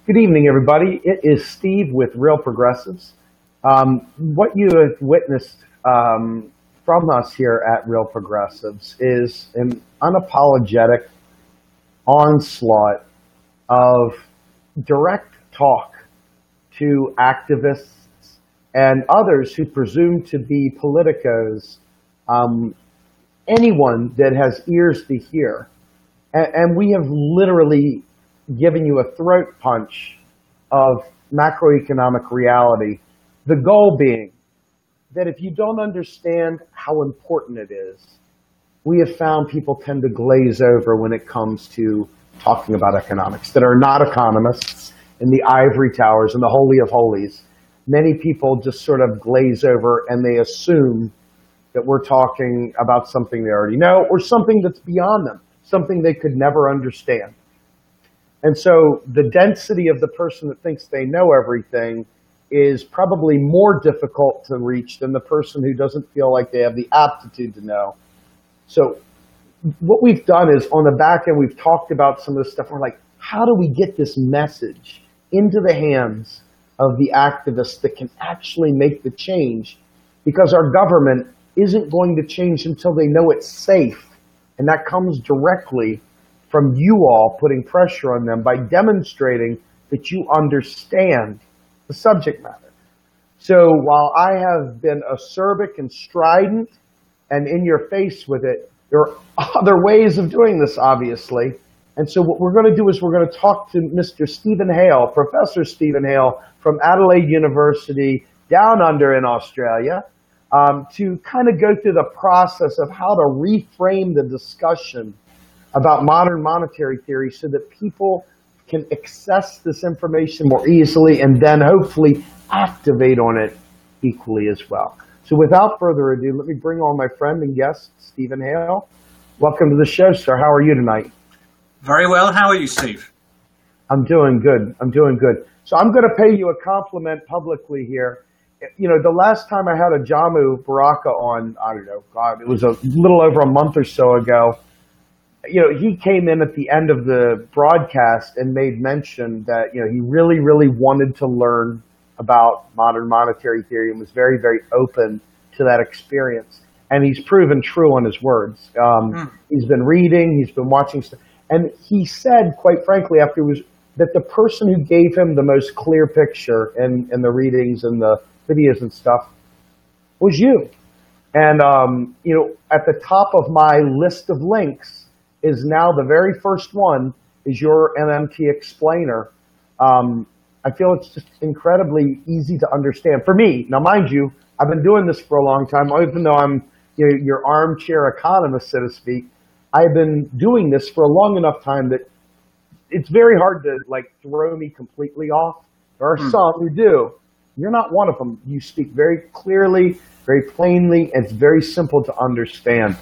Good evening, everybody. It is Steve with Real Progressives. What you have witnessed from us here at Real Progressives is an unapologetic onslaught of direct talk to activists and others who presume to be politicos, anyone that has ears to hear. And we have literally given you a throat punch of macroeconomic reality. The goal being that if you don't understand how important it is, we have found people tend to glaze over when it comes to talking about economics that are not economists in the ivory towers and the holy of holies. Many people just sort of glaze over and they assume that we're talking about something they already know or something that's beyond them, something they could never understand. And so the density of the person that thinks they know everything is probably more difficult to reach than the person who doesn't feel like they have the aptitude to know. So what we've done is on the back end, we've talked about some of this stuff. We're like, how do we get this message into the hands of the activists that can actually make the change? Because our government isn't going to change until they know it's safe. And that comes directly from you all putting pressure on them by demonstrating that you understand the subject matter. So while I have been acerbic and strident and in your face with it, there are other ways of doing this, obviously. And so what we're going to do is we're going to talk to Mr. Stephen Hale, Professor Stephen Hale from Adelaide University down under in Australia, to kind of go through the process of how to reframe the discussion about modern monetary theory so that people can access this information more easily and then hopefully activate on it equally as well. So without further ado, let me bring on my friend and guest, Stephen Hale. Welcome to the show, sir. How are you tonight? Very well. How are you, Steve? I'm doing good. So I'm going to pay you a compliment publicly here. You know, the last time I had a Jamu Baraka on, I don't know, God, it was a little over a month or so ago. You know, he came in at the end of the broadcast and made mention that, you know, he really, really wanted to learn about modern monetary theory and was very, very open to that experience. And he's proven true on his words. He's been reading, he's been watching stuff. And he said, quite frankly, afterwards, that the person who gave him the most clear picture in the readings and the videos and stuff was you. And, you know, at the top of my list of links is now the very first one is your MMT explainer. I feel it's just incredibly easy to understand for me. Now, mind you, I've been doing this for a long time, even though I'm, you know, your armchair economist, so to speak. I've been doing this for a long enough time that it's very hard to like throw me completely off. There are some who do. You're not one of them. You speak very clearly, very plainly, and it's very simple to understand.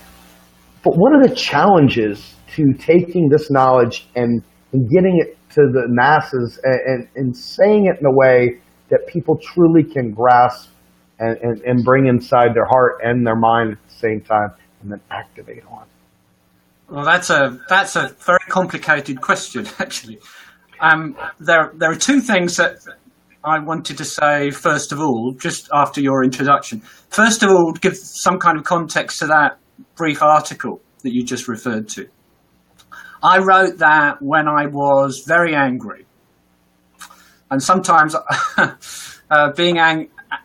But what are the challenges to taking this knowledge and getting it to the masses and saying it in a way that people truly can grasp and bring inside their heart and their mind at the same time and then activate on? Well, that's a very complicated question, actually. There are two things that I wanted to say, first of all, just after your introduction. First of all, to give some kind of context to that brief article that you just referred to. I wrote that when I was very angry. And sometimes being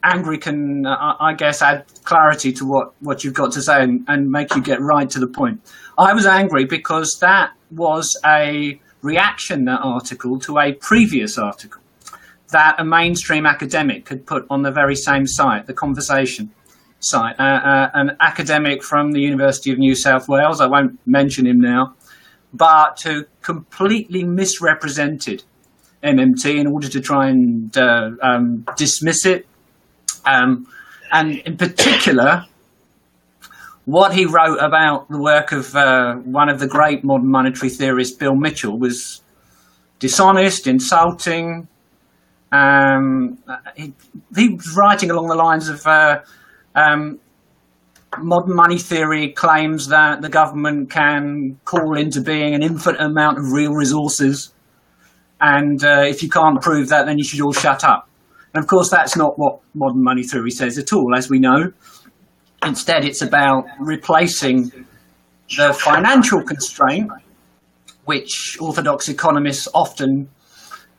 angry can, I guess, add clarity to what you've got to say and make you get right to the point. I was angry because that was a reaction, that article, to a previous article that a mainstream academic had put on the very same site, the Conversation site. An academic from the University of New South Wales, I won't mention him now, but who completely misrepresented MMT in order to try and dismiss it. And in particular, what he wrote about the work of one of the great modern monetary theorists, Bill Mitchell, was dishonest, insulting. He was writing along the lines of modern money theory claims that the government can call into being an infinite amount of real resources, and if you can't prove that, then you should all shut up. And of course, that's not what modern money theory says at all, as we know. Instead, it's about replacing the financial constraint, which orthodox economists often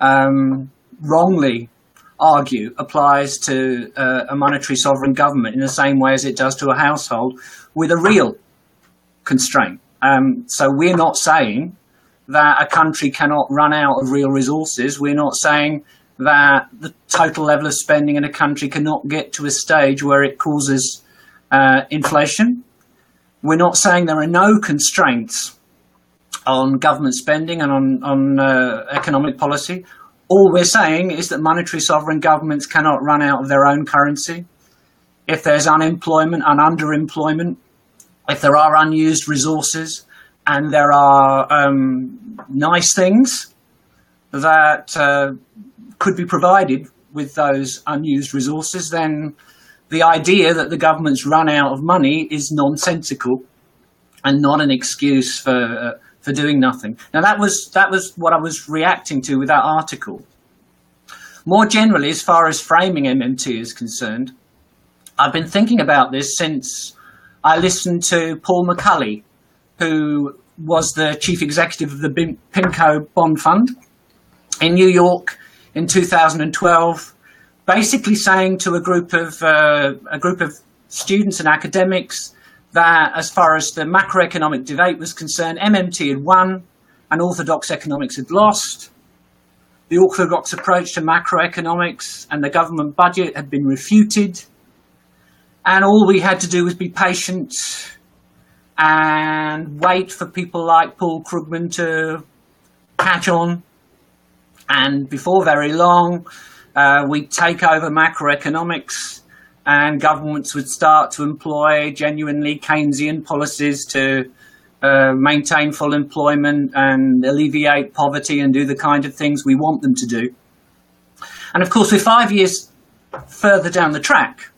wrongly argue applies to a monetary sovereign government in the same way as it does to a household, with a real constraint. So we're not saying that a country cannot run out of real resources. We're not saying that the total level of spending in a country cannot get to a stage where it causes inflation. We're not saying there are no constraints on government spending and on economic policy. All we're saying is that monetary sovereign governments cannot run out of their own currency. If there's unemployment and underemployment, if there are unused resources, and there are nice things that could be provided with those unused resources, then the idea that the government's run out of money is nonsensical and not an excuse for doing nothing. Now, that was what I was reacting to with that article. More generally, as far as framing MMT is concerned, I've been thinking about this since I listened to Paul McCulley, who was the chief executive of the PIMCO bond fund in New York in 2012, basically saying to a group of students and academics that as far as the macroeconomic debate was concerned, MMT had won and orthodox economics had lost. The orthodox approach to macroeconomics and the government budget had been refuted, and all we had to do was be patient and wait for people like Paul Krugman to catch on, and before very long we'd take over macroeconomics and governments would start to employ genuinely Keynesian policies to maintain full employment and alleviate poverty and do the kind of things we want them to do. And of course, we're 5 years further down the track,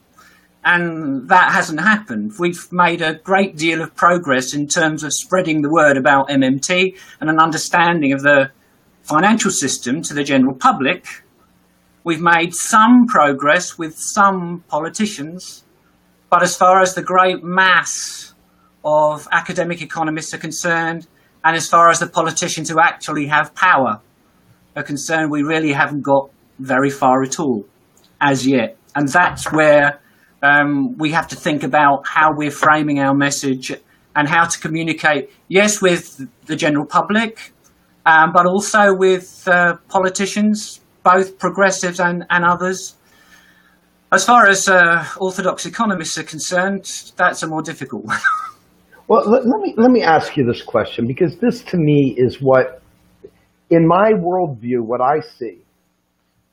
and that hasn't happened. We've made a great deal of progress in terms of spreading the word about MMT and an understanding of the financial system to the general public. We've made some progress with some politicians, but as far as the great mass of academic economists are concerned, and as far as the politicians who actually have power are concerned, we really haven't got very far at all as yet. And that's where we have to think about how we're framing our message and how to communicate, yes, with the general public, but also with politicians, both progressives and others. As far as orthodox economists are concerned, that's a more difficult one. Well, let me ask you this question, because this to me is what, in my worldview, what I see.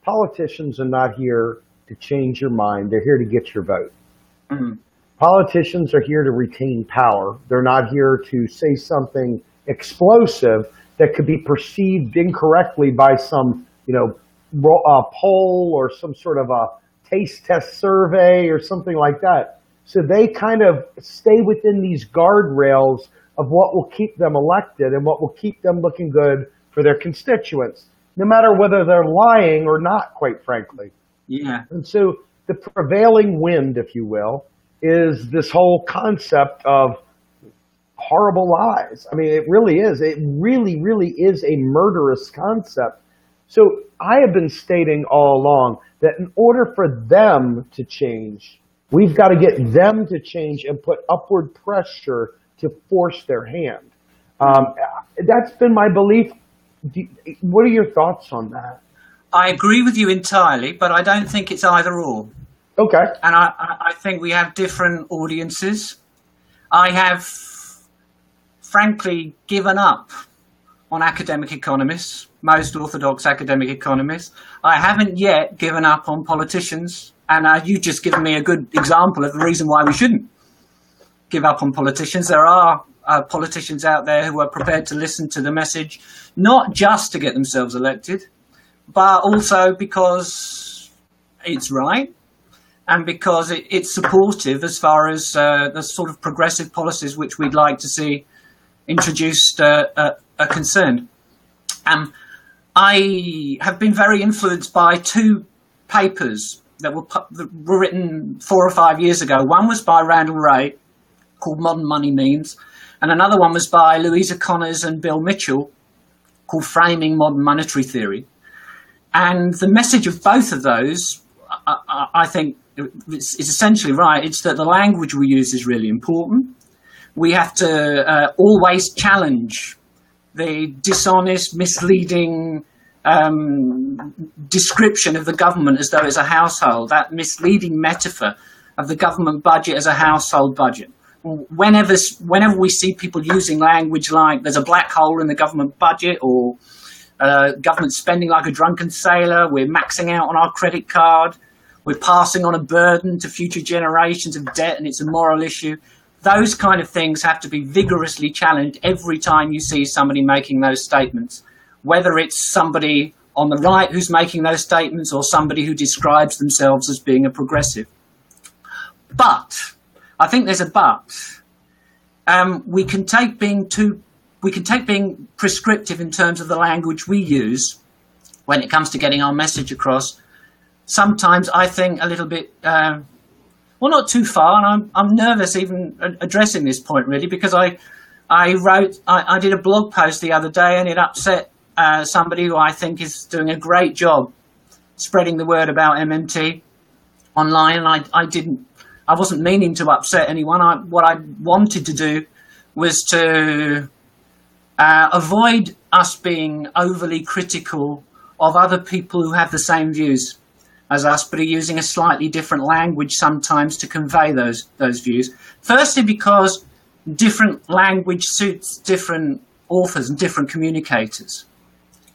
Politicians are not here to change your mind. They're here to get your vote. Mm-hmm. Politicians are here to retain power. They're not here to say something explosive that could be perceived incorrectly by some, poll or some sort of a taste test survey or something like that. So they kind of stay within these guardrails of what will keep them elected and what will keep them looking good for their constituents, no matter whether they're lying or not, quite frankly. Yeah. And so the prevailing wind, if you will, is this whole concept of horrible lies. I mean, it really is. It really, really is a murderous concept. So I have been stating all along that in order for them to change, we've got to get them to change and put upward pressure to force their hand. That's been my belief. What are your thoughts on that? I agree with you entirely, but I don't think it's either or. Okay. And I think we have different audiences. I have, frankly, given up on academic economists, most orthodox academic economists. I haven't yet given up on politicians. And you've just given me a good example of the reason why we shouldn't give up on politicians. There are politicians out there who are prepared to listen to the message, not just to get themselves elected, but also because it's right and because it's supportive as far as the sort of progressive policies which we'd like to see introduced are concerned. I have been very influenced by two papers that were written 4 or 5 years ago. One was by Randall Wray, called Modern Money Memes, and another one was by Louisa Connors and Bill Mitchell, called Framing Modern Monetary Theory. And the message of both of those, I think, is essentially right. It's that the language we use is really important. We have to always challenge the dishonest, misleading description of the government as though it's a household, that misleading metaphor of the government budget as a household budget. Whenever we see people using language like there's a black hole in the government budget, or government spending like a drunken sailor, we're maxing out on our credit card, we're passing on a burden to future generations of debt and it's a moral issue, those kind of things have to be vigorously challenged every time you see somebody making those statements, whether it's somebody on the right who's making those statements or somebody who describes themselves as being a progressive. But, I think there's a but, we can take being prescriptive in terms of the language we use when it comes to getting our message across. Sometimes I think a little bit, well, not too far, and I'm nervous even addressing this point really, because I did a blog post the other day and it upset somebody who I think is doing a great job spreading the word about MMT online, and I wasn't meaning to upset anyone. What I wanted to do was to avoid us being overly critical of other people who have the same views as us, but are using a slightly different language sometimes to convey those views. Firstly, because different language suits different authors and different communicators.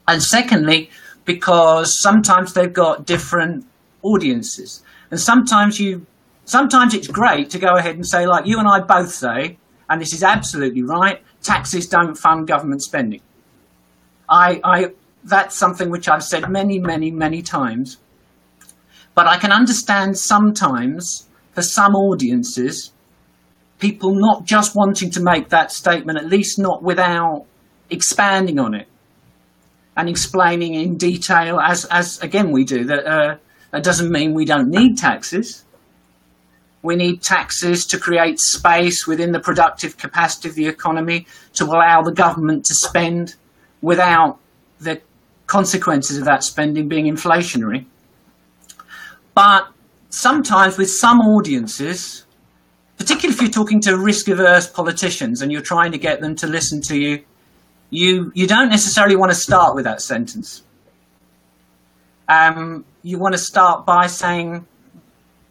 And secondly, because sometimes they've got different audiences. And sometimes it's great to go ahead and say, like you and I both say, and this is absolutely right, taxes don't fund government spending. That's something which I've said many, many, many times. But I can understand sometimes, for some audiences, people not just wanting to make that statement, at least not without expanding on it and explaining in detail, as again we do, that doesn't mean we don't need taxes. We need taxes to create space within the productive capacity of the economy to allow the government to spend without the consequences of that spending being inflationary. But sometimes with some audiences, particularly if you're talking to risk-averse politicians and you're trying to get them to listen to you, you don't necessarily want to start with that sentence. You want to start by saying,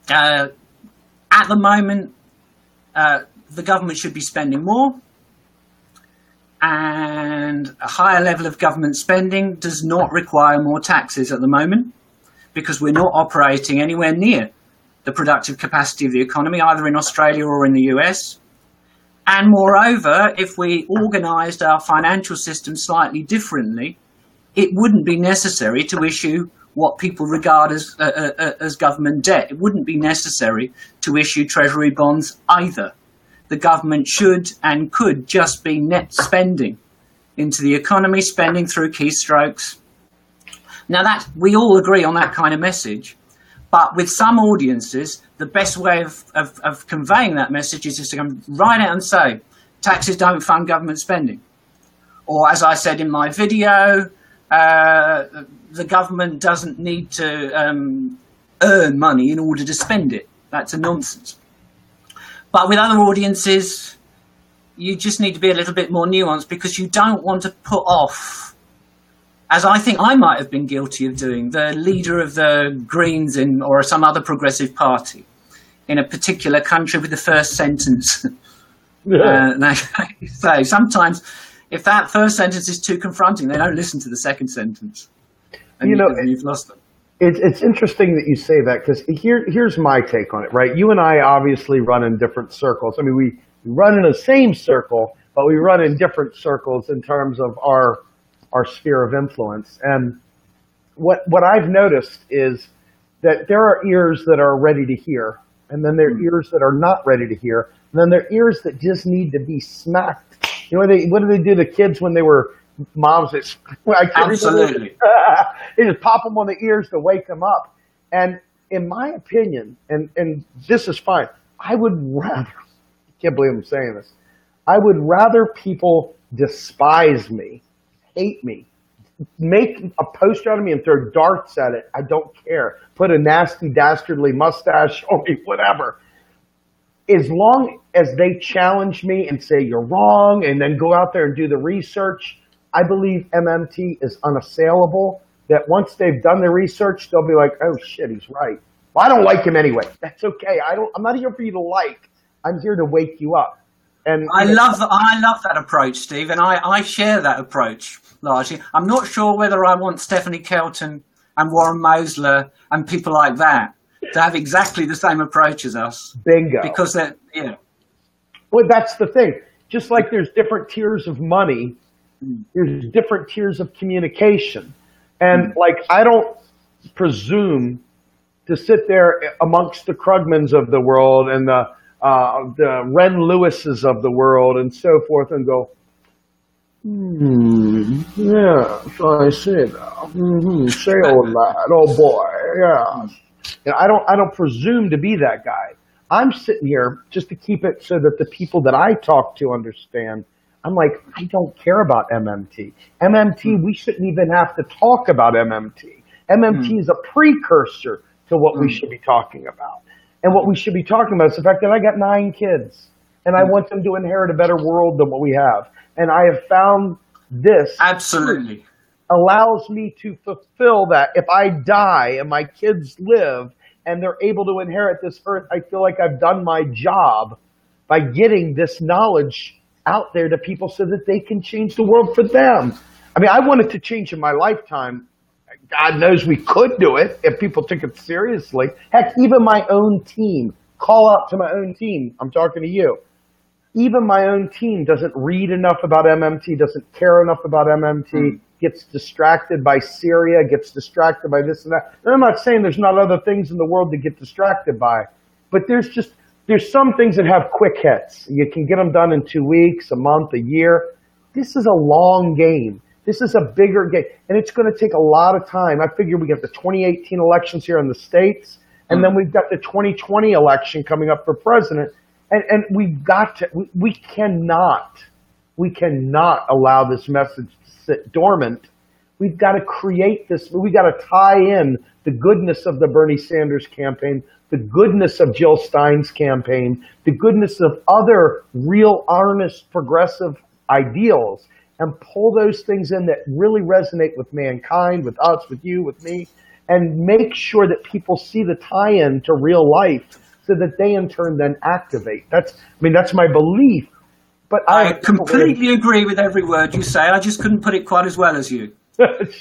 at the moment, the government should be spending more, and a higher level of government spending does not require more taxes at the moment, because we're not operating anywhere near the productive capacity of the economy, either in Australia or in the US. And moreover, if we organised our financial system slightly differently, it wouldn't be necessary to issue what people regard as government debt. It wouldn't be necessary to issue treasury bonds either. The government should and could just be net spending into the economy, spending through keystrokes. Now, that we all agree on that kind of message, but with some audiences, the best way of conveying that message is just to come right out and say, taxes don't fund government spending. Or as I said in my video, the government doesn't need to earn money in order to spend it. That's a nonsense. But with other audiences, you just need to be a little bit more nuanced, because you don't want to put off, as I think I might have been guilty of doing, the leader of the Greens or some other progressive party in a particular country with the first sentence. So sometimes if that first sentence is too confronting, they don't listen to the second sentence. And you've lost them. It's interesting that you say that, because here's my take on it, right? You and I obviously run in different circles. I mean, we run in the same circle, but we run in different circles in terms of our sphere of influence. And what I've noticed is that there are ears that are ready to hear, and then there are ears that are not ready to hear, and then there are ears that just need to be smacked. What do they do to kids when they were moms that Absolutely. they just pop them on the ears to wake them up. And in my opinion, and this is fine, I would rather, I can't believe I'm saying this, I would rather people despise me, hate me, make a poster out of me and throw darts at it. I don't care. Put a nasty, dastardly mustache on me, whatever. As long as they challenge me and say you're wrong and then go out there and do the research, I believe MMT is unassailable, that once they've done the research, they'll be like, oh shit, he's right. Well, I don't like him anyway. That's okay. I'm not here for you to like. I'm here to wake you up. And I love that approach, Steve, and I share that approach largely. I'm not sure whether I want Stephanie Kelton and Warren Mosler and people like that to have exactly the same approach as us. Bingo. Because they're, yeah. Well, that's the thing. Just like there's different tiers of money, there's different tiers of communication. And like, I don't presume to sit there amongst the Krugmans of the world and the Ren Lewises of the world and so forth and go, yeah, so I see now. Say all that. Oh boy, yeah. And I don't presume to be that guy. I'm sitting here just to keep it so that the people that I talk to understand. I'm like, I don't care about MMT. MMT, we shouldn't even have to talk about MMT. MMT is a precursor to what we should be talking about. And what we should be talking about is the fact that I got 9 kids, and I want them to inherit a better world than what we have. And I have found this absolutely allows me to fulfill that. If I die and my kids live and they're able to inherit this earth, I feel like I've done my job by getting this knowledge out there to people so that they can change the world for them. I mean, I wanted to change in my lifetime. God knows we could do it if people took it seriously. Heck, even my own team, call out to my own team. I'm talking to you. Even my own team doesn't read enough about MMT, doesn't care enough about MMT, gets distracted by Syria, gets distracted by this and that. And I'm not saying there's not other things in the world to get distracted by, but there's some things that have quick hits. You can get them done in 2 weeks, a month, a year. This is a long game. This is a bigger game, and it's going to take a lot of time. I figure we got the 2018 elections here in the States, and then we've got the 2020 election coming up for president, and we've got to, we cannot allow this message to sit dormant. We've got to create this. We've got to tie in the goodness of the Bernie Sanders campaign, the goodness of Jill Stein's campaign, the goodness of other real, earnest, progressive ideals, and pull those things in that really resonate with mankind, with us, with you, with me, and make sure that people see the tie-in to real life so that they in turn then activate. That's my belief. But I completely agree with every word you say. I just couldn't put it quite as well as you. But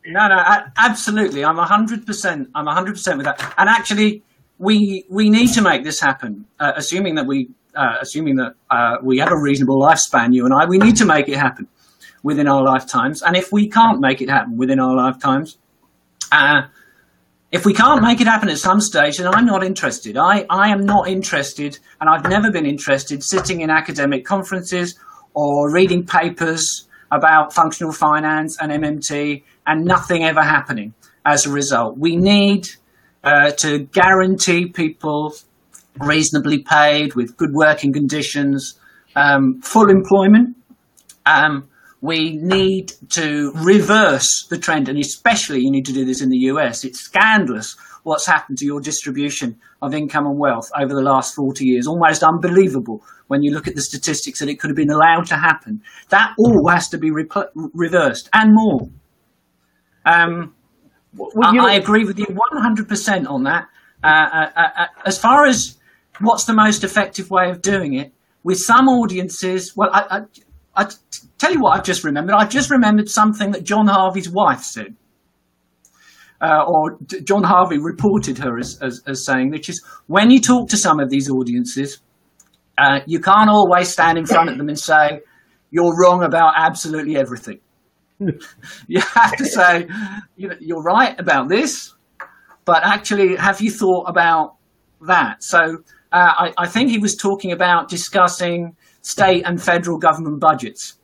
no, absolutely. I'm 100%. I'm 100% with that. And actually, we need to make this happen, assuming that we have a reasonable lifespan, you and I. We need to make it happen within our lifetimes. And if we can't make it happen within our lifetimes, if we can't make it happen at some stage, then I'm not interested. I am not interested, and I've never been interested, sitting in academic conferences or reading papers about functional finance and MMT and nothing ever happening as a result. We need to guarantee people reasonably paid with good working conditions, full employment. We need to reverse the trend, and especially you need to do this in the US. It's scandalous what's happened to your distribution of income and wealth over the last 40 years. Almost unbelievable when you look at the statistics that it could have been allowed to happen. That all has to be reversed and more. I agree with you 100% on that. As far as what's the most effective way of doing it, with some audiences, well, I tell you what I've just remembered. I've just remembered something that John Harvey's wife said, or John Harvey reported her as saying, which is when you talk to some of these audiences, you can't always stand in front of them and say, you're wrong about absolutely everything. You have to say, you're right about this, but actually, have you thought about that? So I think he was talking about discussing state and federal government budgets.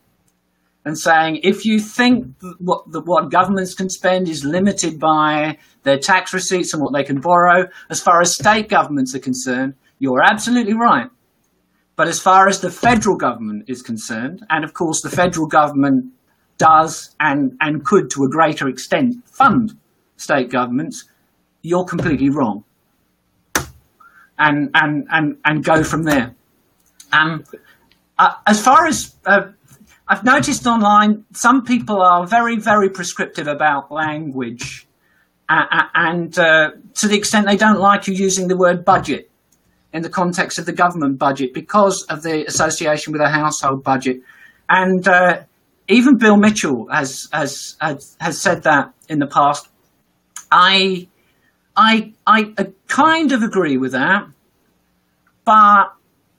and saying, if you think what governments can spend is limited by their tax receipts and what they can borrow, as far as state governments are concerned, you're absolutely right. But as far as the federal government is concerned, and of course the federal government does and could to a greater extent fund state governments, you're completely wrong. And go from there. As far as I've noticed online, some people are very, very prescriptive about language, and to the extent they don't like you using the word budget in the context of the government budget because of the association with a household budget. And even Bill Mitchell has said that in the past. I kind of agree with that, but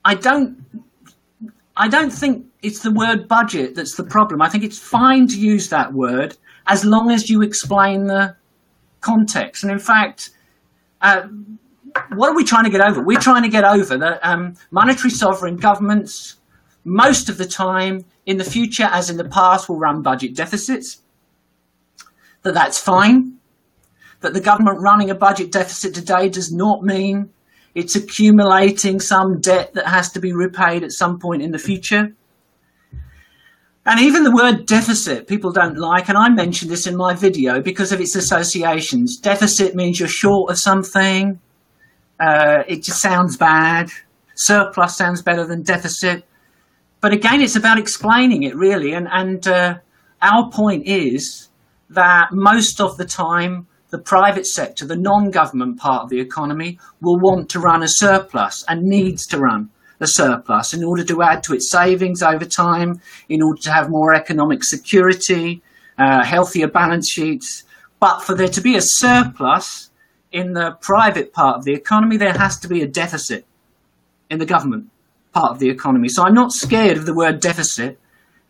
I don't think it's the word budget that's the problem. I think it's fine to use that word as long as you explain the context. And in fact, what are we trying to get over? We're trying to get over that monetary sovereign governments, most of the time in the future, as in the past, will run budget deficits. That's fine. That the government running a budget deficit today does not mean it's accumulating some debt that has to be repaid at some point in the future. And even the word deficit, people don't like, and I mentioned this in my video because of its associations. Deficit means you're short of something. It just sounds bad. Surplus sounds better than deficit. But again, it's about explaining it, really. And our point is that most of the time, the private sector, the non-government part of the economy, will want to run a surplus and needs to run a surplus in order to add to its savings over time, in order to have more economic security, healthier balance sheets. But for there to be a surplus in the private part of the economy, there has to be a deficit in the government part of the economy. So I'm not scared of the word deficit.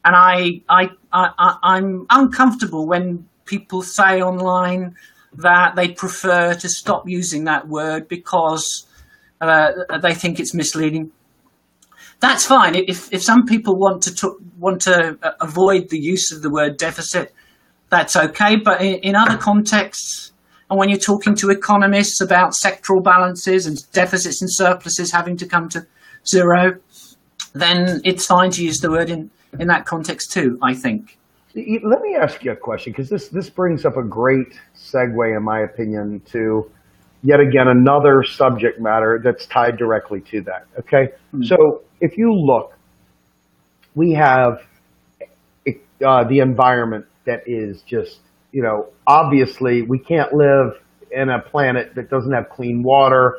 And I'm uncomfortable when people say online that they prefer to stop using that word because they think it's misleading. That's fine. If some people want to avoid the use of the word deficit, that's okay. But in other contexts, and when you're talking to economists about sectoral balances and deficits and surpluses having to come to zero, then it's fine to use the word in that context too, I think. Let me ask you a question, because this brings up a great segue, in my opinion, to yet again another subject matter that's tied directly to that. Okay, so if you look, we have the environment that is just, obviously we can't live in a planet that doesn't have clean water,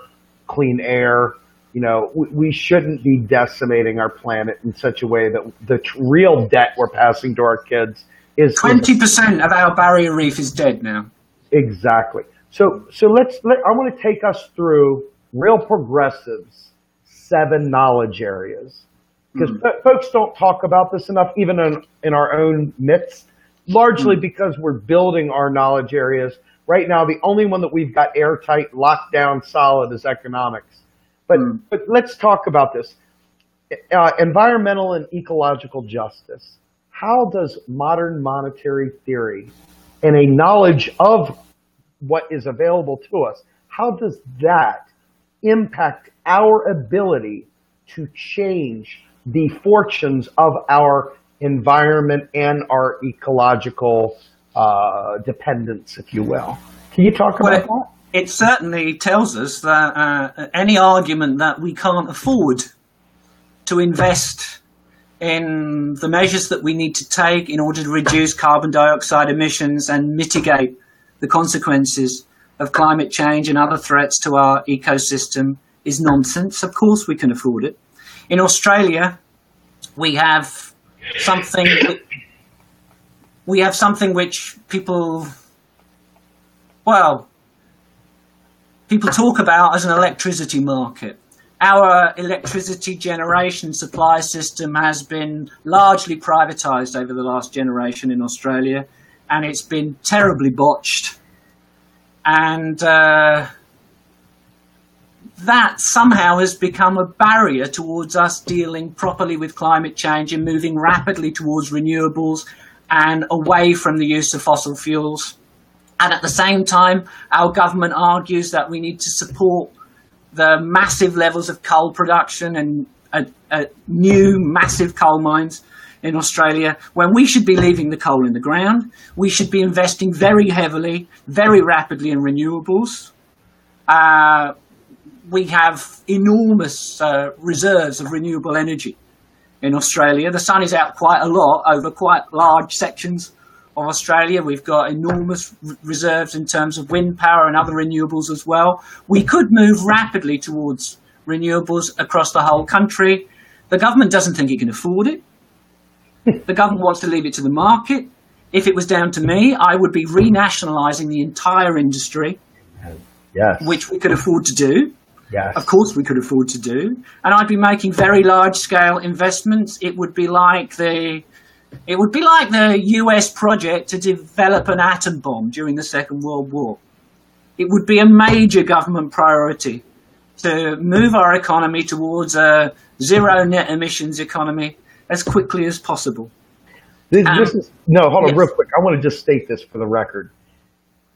clean air. We shouldn't be decimating our planet in such a way that the real debt we're passing to our kids is 20% of our barrier reef is dead now. Exactly. So I want to take us through Real Progressive's 7 knowledge areas, because folks don't talk about this enough, even in our own midst, largely because we're building our knowledge areas. Right now, the only one that we've got airtight, locked down, solid is economics. But let's talk about this. Environmental and ecological justice. How does modern monetary theory and a knowledge of what is available to us, how does that impact our ability to change the fortunes of our environment and our ecological dependence, if you will? Can you talk about that? It certainly tells us that any argument that we can't afford to invest in the measures that we need to take in order to reduce carbon dioxide emissions and mitigate the consequences of climate change and other threats to our ecosystem is nonsense. Of course we can afford it. In Australia, we have something which people talk about as an electricity market. Our electricity generation supply system has been largely privatized over the last generation in Australia, and it's been terribly botched. And that somehow has become a barrier towards us dealing properly with climate change and moving rapidly towards renewables and away from the use of fossil fuels. And at the same time, our government argues that we need to support the massive levels of coal production and new massive coal mines in Australia, when we should be leaving the coal in the ground. We should be investing very heavily, very rapidly in renewables. We have enormous reserves of renewable energy in Australia. The sun is out quite a lot over quite large sections of Australia. We've got enormous reserves in terms of wind power and other renewables as well. We could move rapidly towards renewables across the whole country. The government doesn't think it can afford it. The government wants to leave it to the market. If it was down to me, I would be renationalising the entire industry, Yes. which we could afford to do. Yes. Of course we could afford to do. And I'd be making very large-scale investments. It would be like the US project to develop an atom bomb during the Second World War. It would be a major government priority to move our economy towards a zero net emissions economy as quickly as possible. Hold on yes. real quick. I want to just state this for the record.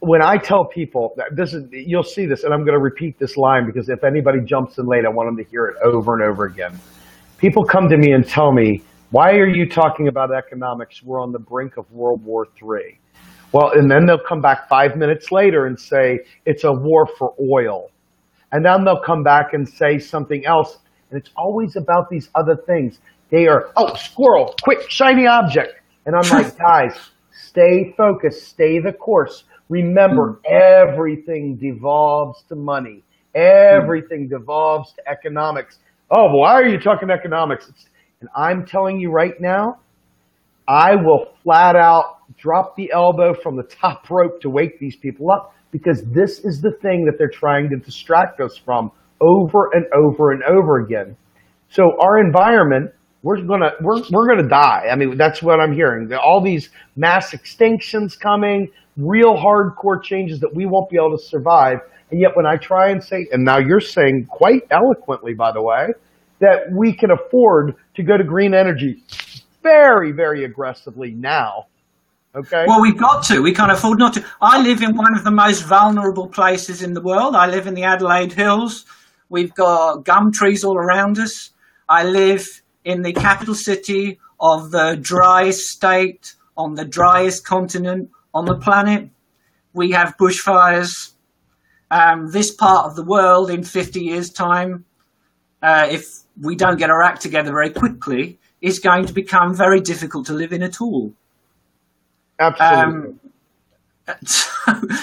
When I tell people that you'll see this, and I'm going to repeat this line because if anybody jumps in late, I want them to hear it over and over again. People come to me and tell me, why are you talking about economics? We're on the brink of World War III. Well, and then they'll come back 5 minutes later and say, it's a war for oil. And then they'll come back and say something else. And it's always about these other things. They are, squirrel, quick, shiny object. And I'm like, guys, stay focused, stay the course. Remember, everything devolves to money. Everything devolves to economics. Oh, why are you talking economics? And I'm telling you right now, I will flat out drop the elbow from the top rope to wake these people up, because this is the thing that they're trying to distract us from over and over and over again. So our environment, we're gonna die. I mean, that's what I'm hearing. All these mass extinctions coming, real hardcore changes that we won't be able to survive. And yet when I try and say, and now you're saying quite eloquently, by the way, that we can afford to go to green energy very, very aggressively now. Okay. Well, we've got to. We can't afford not to. I live in one of the most vulnerable places in the world. I live in the Adelaide Hills. We've got gum trees all around us. I live in the capital city of the driest state on the driest continent on the planet. We have bushfires. This part of the world in 50 years' time, if we don't get our act together very quickly, is going to become very difficult to live in at all. Absolutely.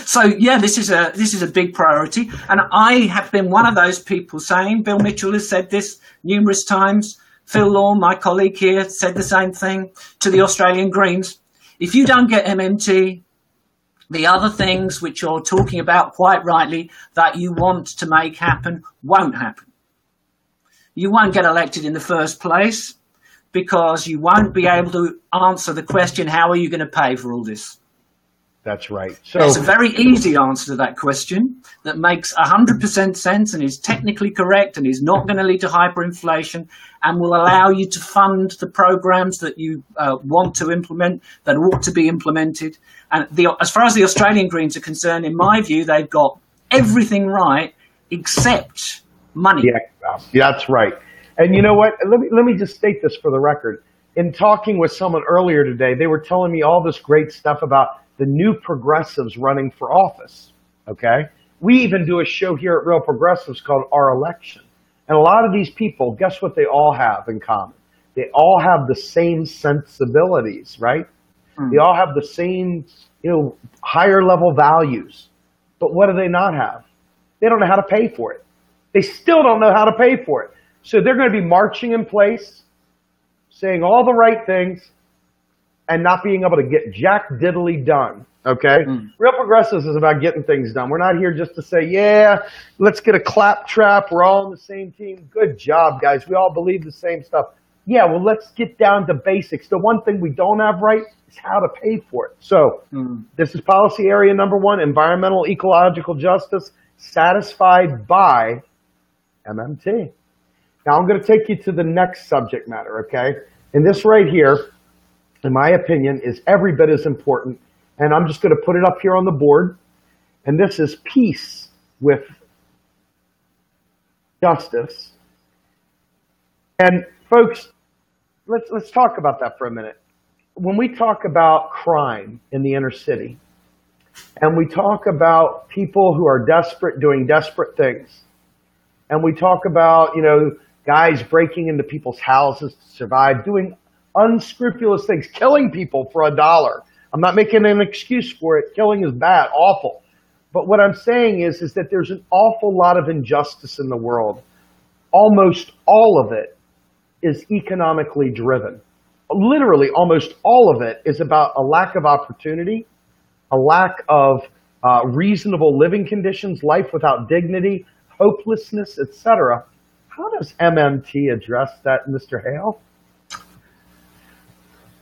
So yeah, this is a big priority, and I have been one of those people saying, Bill Mitchell has said this numerous times, Phil Law, my colleague here, said the same thing to the Australian Greens. If you don't get MMT, the other things which you're talking about quite rightly that you want to make happen won't happen. You won't get elected in the first place because you won't be able to answer the question, how are you going to pay for all this? That's right. So it's a very easy answer to that question that makes 100% sense and is technically correct and is not going to lead to hyperinflation and will allow you to fund the programs that you want to implement, that ought to be implemented. And as far as the Australian Greens are concerned, in my view, they've got everything right except money. Yeah, that's right. And you know what? Let me just state this for the record. In talking with someone earlier today, they were telling me all this great stuff about the new progressives running for office, okay? We even do a show here at Real Progressives called Our Election. And a lot of these people, guess what they all have in common? They all have the same sensibilities, right? They all have the same, higher level values. But what do they not have? They don't know how to pay for it. They still don't know how to pay for it. So they're going to be marching in place, saying all the right things, and not being able to get jack diddly done, okay? Real Progressives is about getting things done. We're not here just to say, yeah, let's get a claptrap. We're all on the same team. Good job, guys. We all believe the same stuff. Yeah, well, let's get down to basics. The one thing we don't have right is how to pay for it. So this is policy area number one, environmental ecological justice, satisfied by MMT. Now I'm going to take you to the next subject matter, okay? And this right here, in my opinion, is every bit as important. And I'm just going to put it up here on the board. And this is peace with justice. And folks, let's talk about that for a minute. When we talk about crime in the inner city, and we talk about people who are desperate, doing desperate things, and we talk about, guys breaking into people's houses to survive, doing unscrupulous things, killing people for $1. I'm not making an excuse for it. Killing is bad, awful. But what I'm saying is that there's an awful lot of injustice in the world. Almost all of it is economically driven. Literally, almost all of it is about a lack of opportunity, a lack of reasonable living conditions, life without dignity, hopelessness, etc. How does MMT address that, Mr. Hale?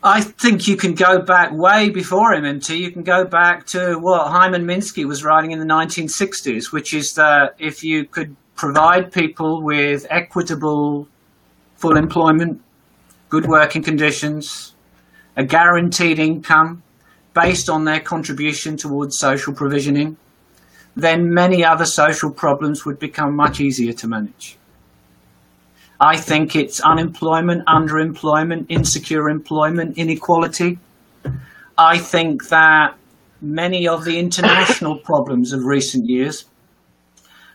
I think you can go back way before MMT. You can go back to what Hyman Minsky was writing in the 1960s, which is that if you could provide people with equitable full employment, good working conditions, a guaranteed income based on their contribution towards social provisioning, then many other social problems would become much easier to manage. I think it's unemployment, underemployment, insecure employment, inequality. I think that many of the international problems of recent years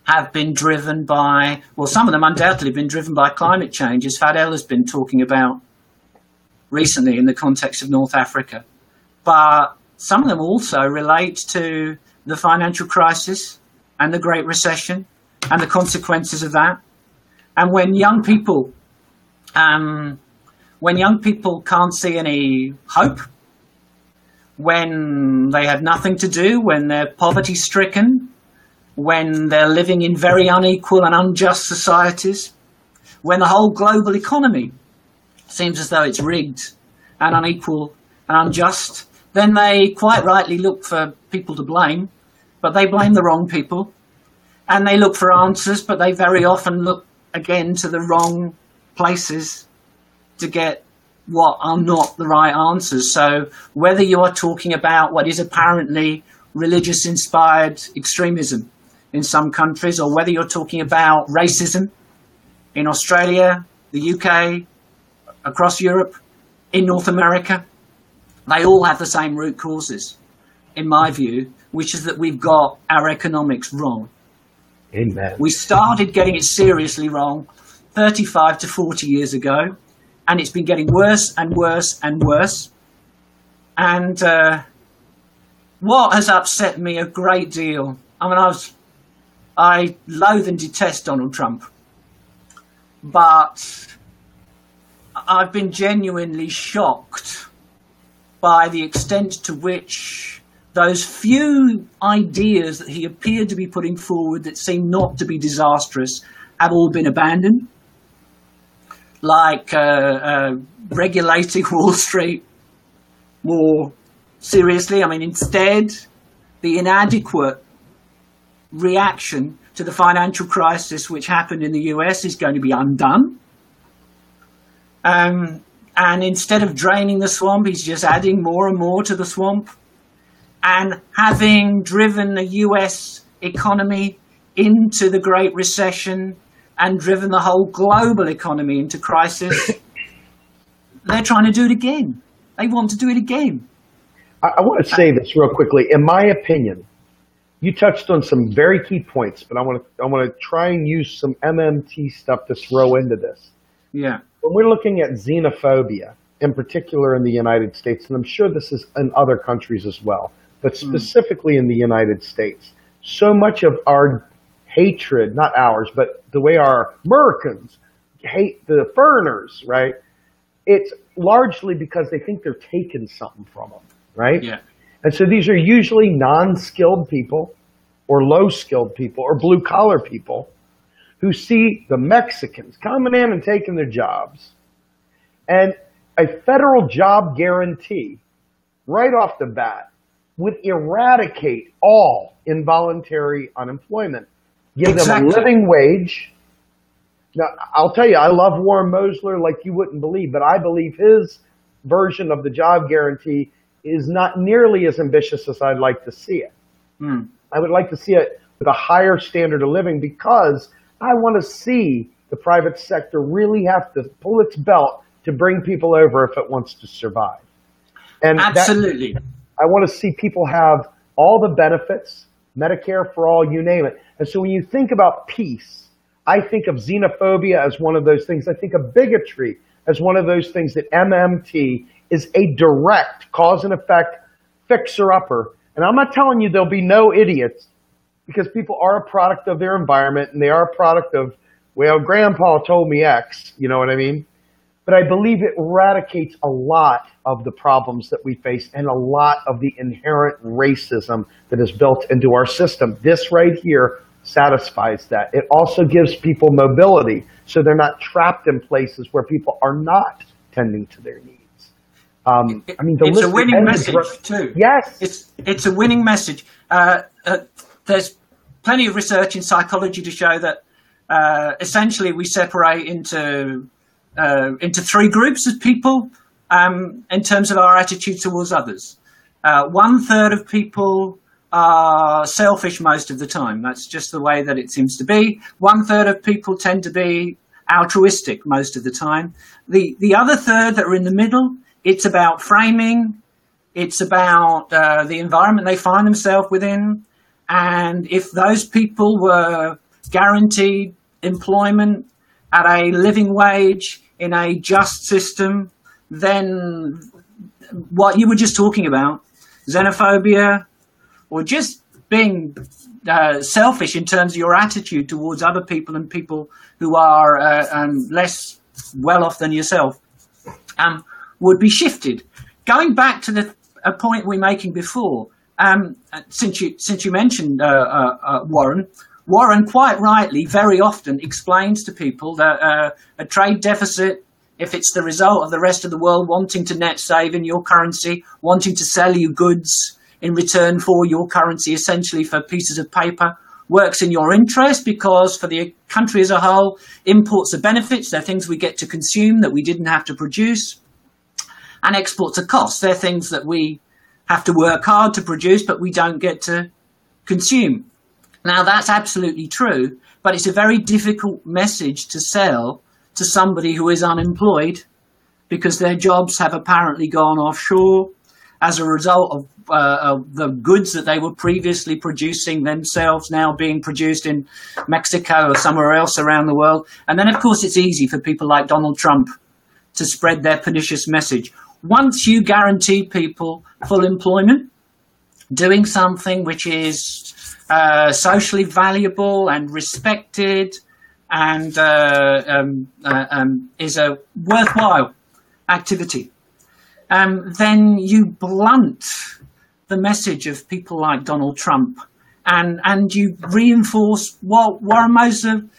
have been driven by, well, some of them undoubtedly have been driven by climate change, as Fadel has been talking about recently in the context of North Africa. But some of them also relate to the financial crisis and the Great Recession and the consequences of that. And when young people can't see any hope, when they have nothing to do, when they're poverty-stricken, when they're living in very unequal and unjust societies, when the whole global economy seems as though it's rigged and unequal and unjust, then they quite rightly look for people to blame, but they blame the wrong people. And they look for answers, but they very often look again to the wrong places to get what are not the right answers. So whether you are talking about what is apparently religious-inspired extremism in some countries, or whether you're talking about racism in Australia, the UK, across Europe, in North America, they all have the same root causes, in my view, which is that we've got our economics wrong. Amen. We started getting it seriously wrong 35 to 40 years ago, and it's been getting worse and worse and worse. And what has upset me a great deal, I loathe and detest Donald Trump, but I've been genuinely shocked by the extent to which those few ideas that he appeared to be putting forward that seemed not to be disastrous have all been abandoned, like regulating Wall Street more seriously. Instead, the inadequate reaction to the financial crisis which happened in the US is going to be undone. And instead of draining the swamp, he's just adding more and more to the swamp. And having driven the US economy into the Great Recession and driven the whole global economy into crisis, they're trying to do it again. They want to do it again. I want to say this real quickly. In my opinion, you touched on some very key points, but I want to try and use some MMT stuff to throw into this. Yeah. When we're looking at xenophobia, in particular in the United States, and I'm sure this is in other countries as well, but specifically in the United States, so much of our hatred, not ours, but the way our Americans hate the foreigners, right? It's largely because they think they're taking something from them, right? Yeah. And so these are usually non-skilled people or low-skilled people or blue-collar people who see the Mexicans coming in and taking their jobs. And a federal job guarantee right off the bat would eradicate all involuntary unemployment, give them a living wage, Now, I'll tell you, I love Warren Mosler like you wouldn't believe, but I believe his version of the job guarantee is not nearly as ambitious as I'd like to see it. I would like to see it with a higher standard of living, because I want to see the private sector really have to pull its belt to bring people over if it wants to survive. And absolutely. I want to see people have all the benefits, Medicare for all, you name it. And so when you think about peace, I think of xenophobia as one of those things. I think of bigotry as one of those things that MMT is a direct cause and effect fixer-upper. And I'm not telling you there'll be no idiots, because people are a product of their environment, and they are a product of, well, grandpa told me X, you know what I mean? But I believe it eradicates a lot of the problems that we face and a lot of the inherent racism that is built into our system. This right here satisfies that. It also gives people mobility, so they're not trapped in places where people are not tending to their needs. I mean, it's a winning message too. Yes, it's a winning message. There's plenty of research in psychology to show that essentially we separate into three groups of people in terms of our attitude towards others. 1/3 of people are selfish most of the time. That's just the way that it seems to be. 1/3 of people tend to be altruistic most of the time. The other third that are in the middle, it's about framing, it's about the environment they find themselves within. And if those people were guaranteed employment at a living wage in a just system, then what you were just talking about, xenophobia, or just being selfish in terms of your attitude towards other people and people who are less well off than yourself, would be shifted. Going back to a point we were making before, since you mentioned Warren quite rightly very often explains to people that a trade deficit, if it's the result of the rest of the world wanting to net save in your currency, wanting to sell you goods in return for your currency, essentially for pieces of paper, works in your interest, because for the country as a whole, imports are benefits. They're things we get to consume that we didn't have to produce. And exports are costs. They're things that we have to work hard to produce, but we don't get to consume. Now, that's absolutely true, but it's a very difficult message to sell to somebody who is unemployed, because their jobs have apparently gone offshore as a result of the goods that they were previously producing themselves now being produced in Mexico or somewhere else around the world. And then, of course, it's easy for people like Donald Trump to spread their pernicious message. Once you guarantee people full employment, doing something which is socially valuable and respected and is a worthwhile activity, then you blunt the message of people like Donald Trump, and you reinforce what Warren Mosler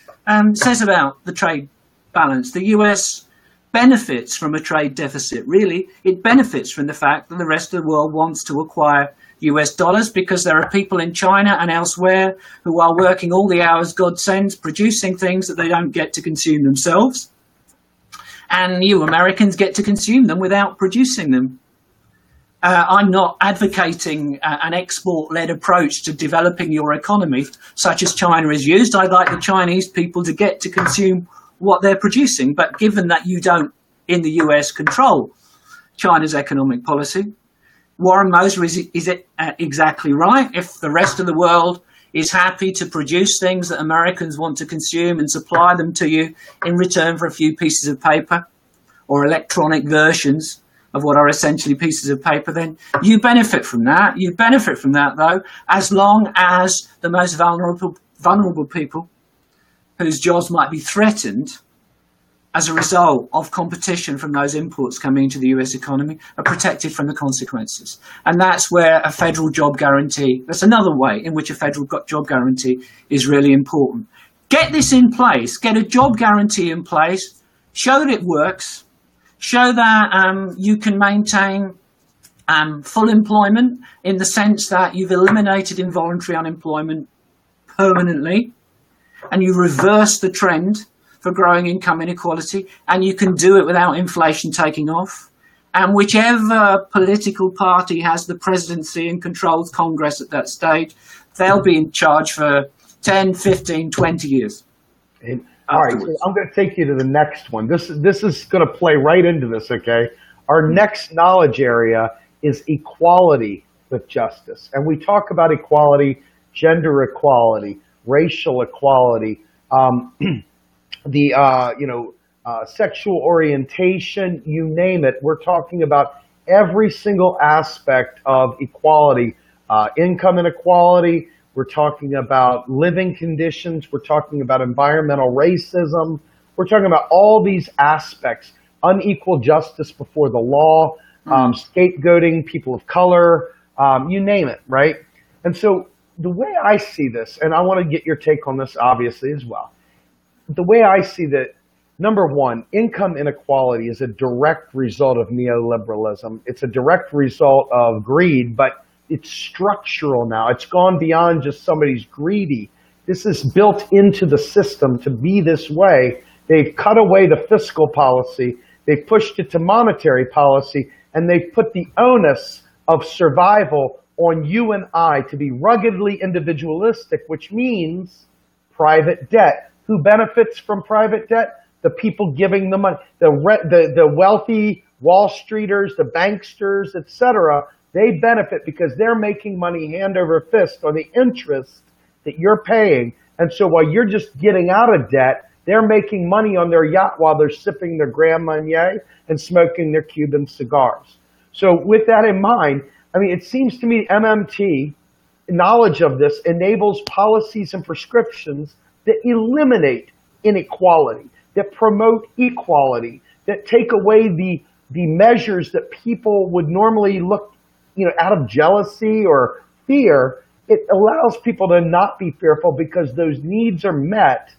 says about the trade balance. The US benefits from a trade deficit, really. It benefits from the fact that the rest of the world wants to acquire US dollars, because there are people in China and elsewhere who are working all the hours God sends, producing things that they don't get to consume themselves. And you Americans get to consume them without producing them. I'm not advocating an export-led approach to developing your economy, such as China has used. I'd like the Chinese people to get to consume what they're producing. But given that you don't, in the US, control China's economic policy, Warren Mosler is exactly right. If the rest of the world is happy to produce things that Americans want to consume and supply them to you in return for a few pieces of paper or electronic versions of what are essentially pieces of paper, then you benefit from that. You benefit from that, though, as long as the most vulnerable people whose jobs might be threatened as a result of competition from those imports coming into the US economy are protected from the consequences. And that's where a federal job guarantee, that's another way in which a federal job guarantee is really important. Get this in place, get a job guarantee in place, show that it works, show that you can maintain full employment in the sense that you've eliminated involuntary unemployment permanently, and you reverse the trend for growing income inequality, and you can do it without inflation taking off. And whichever political party has the presidency and controls Congress at that stage, they'll be in charge for 10, 15, 20 years. All right, so I'm going to take you to the next one. This is going to play right into this, okay? Our next knowledge area is equality with justice. And we talk about equality, gender equality, racial equality, sexual orientation, you name it. We're talking about every single aspect of equality, income inequality. We're talking about living conditions. We're talking about environmental racism. We're talking about all these aspects, unequal justice before the law, scapegoating people of color, you name it, right? And so the way I see this, and I want to get your take on this obviously as well, the way I see that, number one, income inequality is a direct result of neoliberalism. It's a direct result of greed, but it's structural now. It's gone beyond just somebody's greedy. This is built into the system to be this way. They've cut away the fiscal policy. They've pushed it to monetary policy, and they've put the onus of survival on you and I to be ruggedly individualistic, which means private debt. Who benefits from private debt? The people giving the money, the wealthy Wall Streeters, the banksters, etc. They benefit because they're making money hand over fist on the interest that you're paying. And so while you're just getting out of debt, they're making money on their yacht while they're sipping their Grand Marnier and smoking their Cuban cigars. So with that in mind, I mean, it seems to me MMT, knowledge of this, enables policies and prescriptions that eliminate inequality, that promote equality, that take away the measures that people would normally look, out of jealousy or fear. It allows people to not be fearful because those needs are met,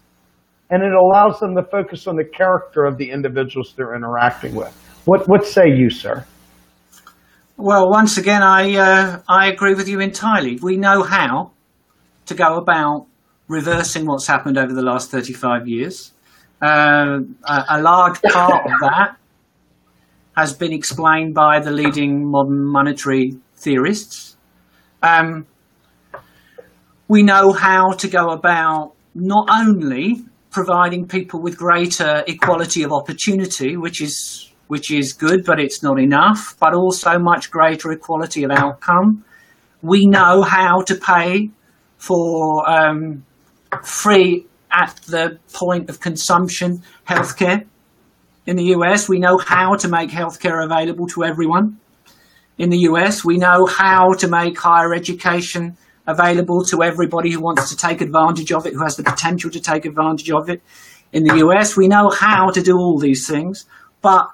and it allows them to focus on the character of the individuals they're interacting with. What say you, sir? Well, once again, I agree with you entirely. We know how to go about reversing what's happened over the last 35 years. A large part of that has been explained by the leading modern monetary theorists. We know how to go about not only providing people with greater equality of opportunity, which is good, but it's not enough, but also much greater equality of outcome. We know how to pay for free at the point of consumption healthcare. In the US, we know how to make healthcare available to everyone. In the US, we know how to make higher education available to everybody who wants to take advantage of it, who has the potential to take advantage of it. In the US, we know how to do all these things, but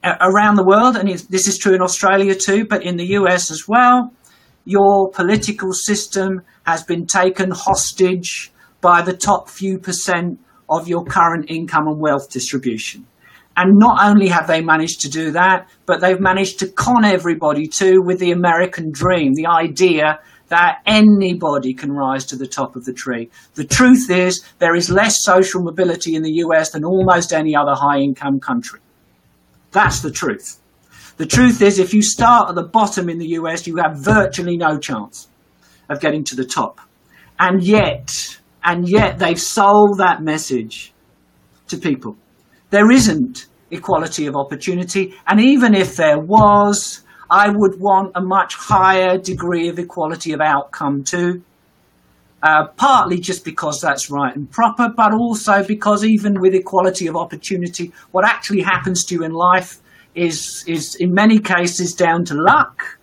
around the world, and this is true in Australia too, but in the US as well, your political system has been taken hostage by the top few percent of your current income and wealth distribution. And not only have they managed to do that, but they've managed to con everybody too with the American dream, the idea that anybody can rise to the top of the tree. The truth is there is less social mobility in the US than almost any other high-income country. That's the truth. The truth is if you start at the bottom in the US, you have virtually no chance of getting to the top. And yet they've sold that message to people. There isn't equality of opportunity, and even if there was, I would want a much higher degree of equality of outcome too. Partly just because that's right and proper, but also because even with equality of opportunity, what actually happens to you in life is in many cases down to luck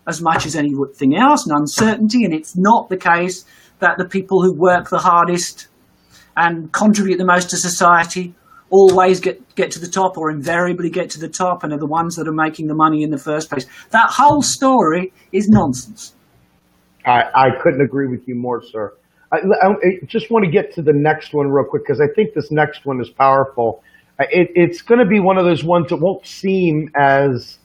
as much as anything else and uncertainty, and it's not the case that the people who work the hardest and contribute the most to society always get to the top or invariably get to the top and are the ones that are making the money in the first place. That whole story is nonsense. I couldn't agree with you more, sir. I just want to get to the next one real quick because I think this next one is powerful. It's going to be one of those ones that won't seem as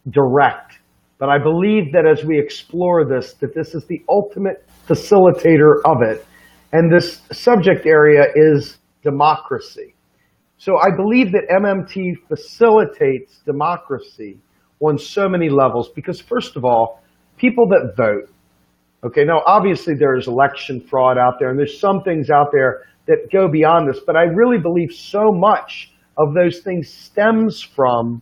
direct, but I believe that as we explore this, that this is the ultimate facilitator of it. And this subject area is democracy. So I believe that MMT facilitates democracy on so many levels because, first of all, people that vote, okay, now obviously there's election fraud out there and there's some things out there that go beyond this, but I really believe so much of those things stems from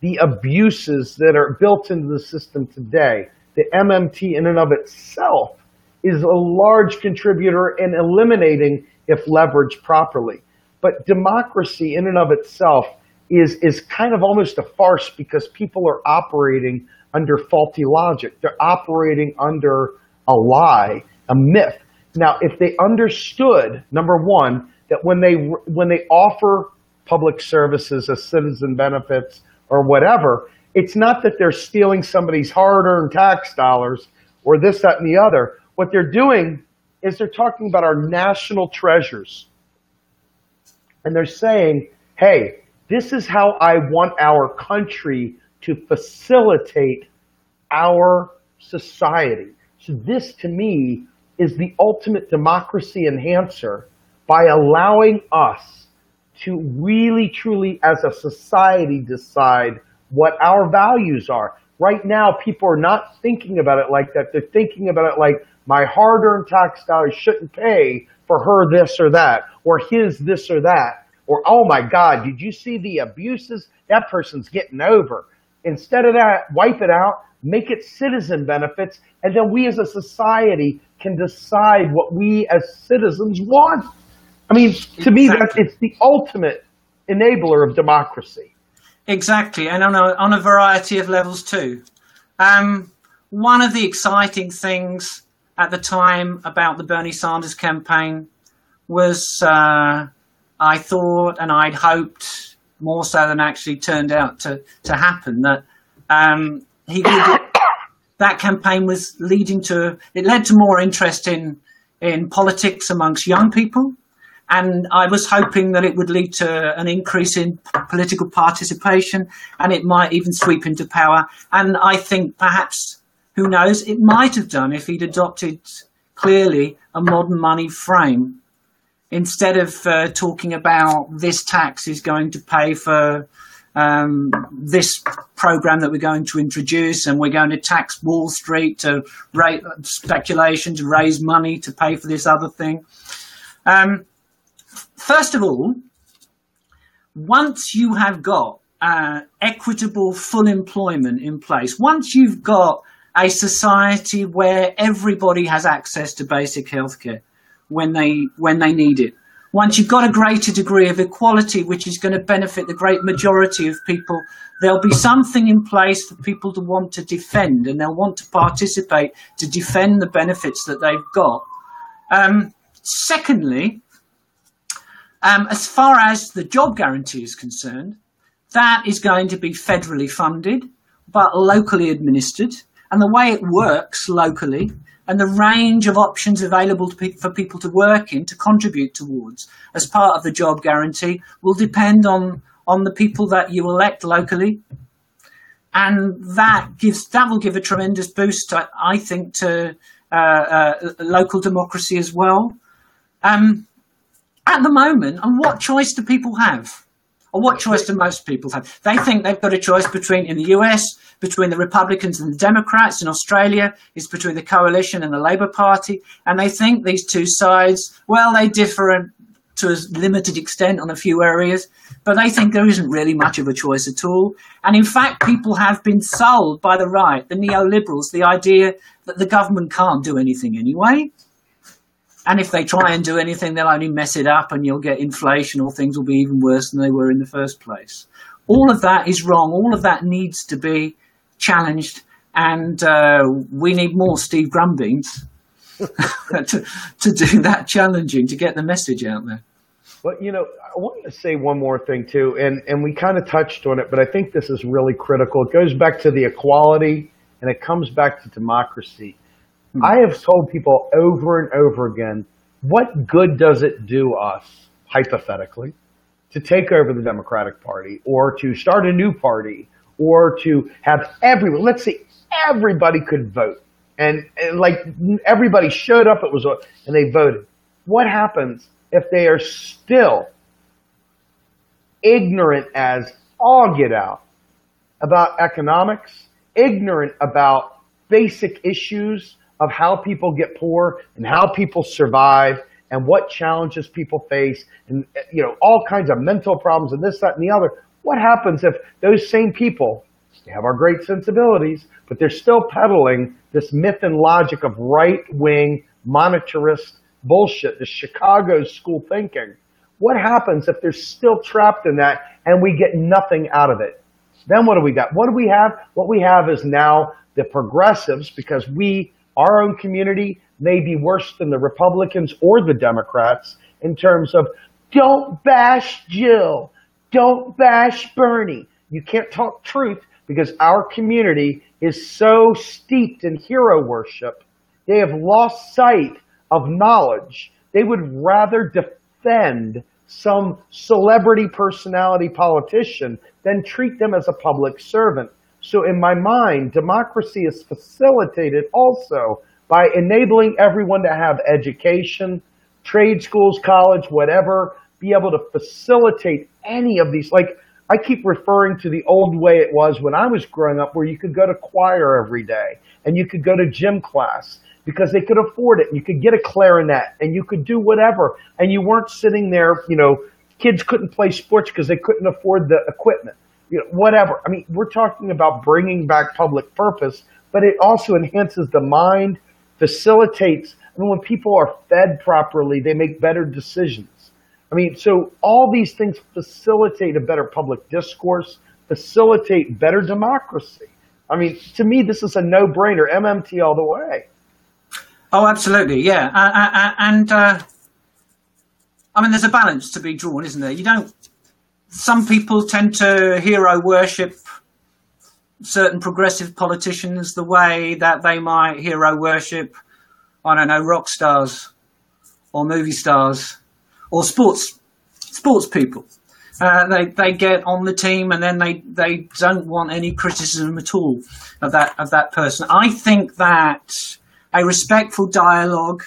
the abuses that are built into the system today. The MMT in and of itself is a large contributor in eliminating if leveraged properly. But democracy in and of itself is kind of almost a farce because people are operating under faulty logic. They're operating under a lie, a myth. Now, if they understood, number one, that when they offer public services as citizen benefits or whatever, it's not that they're stealing somebody's hard-earned tax dollars or this, that, and the other. What they're doing is they're talking about our national treasures. And they're saying, hey, this is how I want our country to facilitate our society. So this, to me, is the ultimate democracy enhancer by allowing us to really, truly, as a society, decide what our values are. Right now, people are not thinking about it like that. They're thinking about it like, my hard-earned tax dollars shouldn't pay for her this or that, or his this or that, or, oh my God, did you see the abuses? That person's getting over. Instead of that, wipe it out, make it citizen benefits, and then we as a society can decide what we as citizens want. I mean, to me, it's the ultimate enabler of democracy. Exactly, and on a variety of levels too. One of the exciting things at the time about the Bernie Sanders campaign was, I thought and I'd hoped more so than actually turned out to happen, that that campaign was led to more interest in politics amongst young people. And I was hoping that it would lead to an increase in political participation, and it might even sweep into power. And I think perhaps, who knows, it might have done if he'd adopted clearly a modern money frame. Instead of talking about this tax is going to pay for this program that we're going to introduce, and we're going to tax Wall Street to raise speculation, to raise money to pay for this other thing. First of all, once you have got equitable full employment in place, once you've got a society where everybody has access to basic healthcare when they need it, once you've got a greater degree of equality, which is going to benefit the great majority of people, there'll be something in place for people to want to defend, and they'll want to participate to defend the benefits that they've got. Secondly, as far as the job guarantee is concerned, that is going to be federally funded, but locally administered. And the way it works locally and the range of options available for people to work in, to contribute towards as part of the job guarantee, will depend on the people that you elect locally. And that will give a tremendous boost, I think, to local democracy as well. At the moment, and what choice do people have? Or what choice do most people have? They think they've got a choice in the US, between the Republicans and the Democrats. In Australia, it's between the coalition and the Labour Party. And they think these two sides, well, they differ to a limited extent on a few areas, but they think there isn't really much of a choice at all. And in fact, people have been sold by the right, the neoliberals, the idea that the government can't do anything anyway. And if they try and do anything, they'll only mess it up and you'll get inflation, or things will be even worse than they were in the first place. All of that is wrong. All of that needs to be challenged. And we need more Steve Grumbeans to do that challenging, to get the message out there. Well, I wanted to say one more thing too, and we kind of touched on it, but I think this is really critical. It goes back to the equality, and it comes back to democracy. I have told people over and over again, what good does it do us, hypothetically, to take over the Democratic Party, or to start a new party, or to have everyone, let's say everybody could vote, and like everybody showed up, and they voted. what happens if they are still ignorant as all get out about economics, ignorant about basic issues of how people get poor and how people survive and what challenges people face and, you know, all kinds of mental problems and this, that, and the other. What happens if those same people have our great sensibilities, but they're still peddling this myth and logic of right-wing monetarist bullshit, the Chicago school thinking? What happens if they're still trapped in that and we get nothing out of it? Then what do we got? What do we have? What we have is now the progressives, because our own community may be worse than the Republicans or the Democrats in terms of don't bash Jill, don't bash Bernie. You can't talk truth because our community is so steeped in hero worship. They have lost sight of knowledge. They would rather defend some celebrity personality politician than treat them as a public servant. So in my mind, democracy is facilitated also by enabling everyone to have education, trade schools, college, whatever, be able to facilitate any of these. Like, I keep referring to the old way it was when I was growing up, where you could go to choir every day and you could go to gym class because they could afford it. And you could get a clarinet and you could do whatever. And you weren't sitting there, you know, kids couldn't play sports because they couldn't afford the equipment, you know, whatever. I mean, we're talking about bringing back public purpose, but it also enhances the mind, facilitates. I mean, when people are fed properly, they make better decisions. I mean, so all these things facilitate a better public discourse, facilitate better democracy. I mean, to me, this is a no-brainer. MMT all the way. Oh, absolutely, yeah. I mean, there's a balance to be drawn, isn't there? Some people tend to hero worship certain progressive politicians the way that they might hero worship, I don't know, rock stars or movie stars or sports people. They get on the team and then they don't want any criticism at all of that person. I think that a respectful dialogue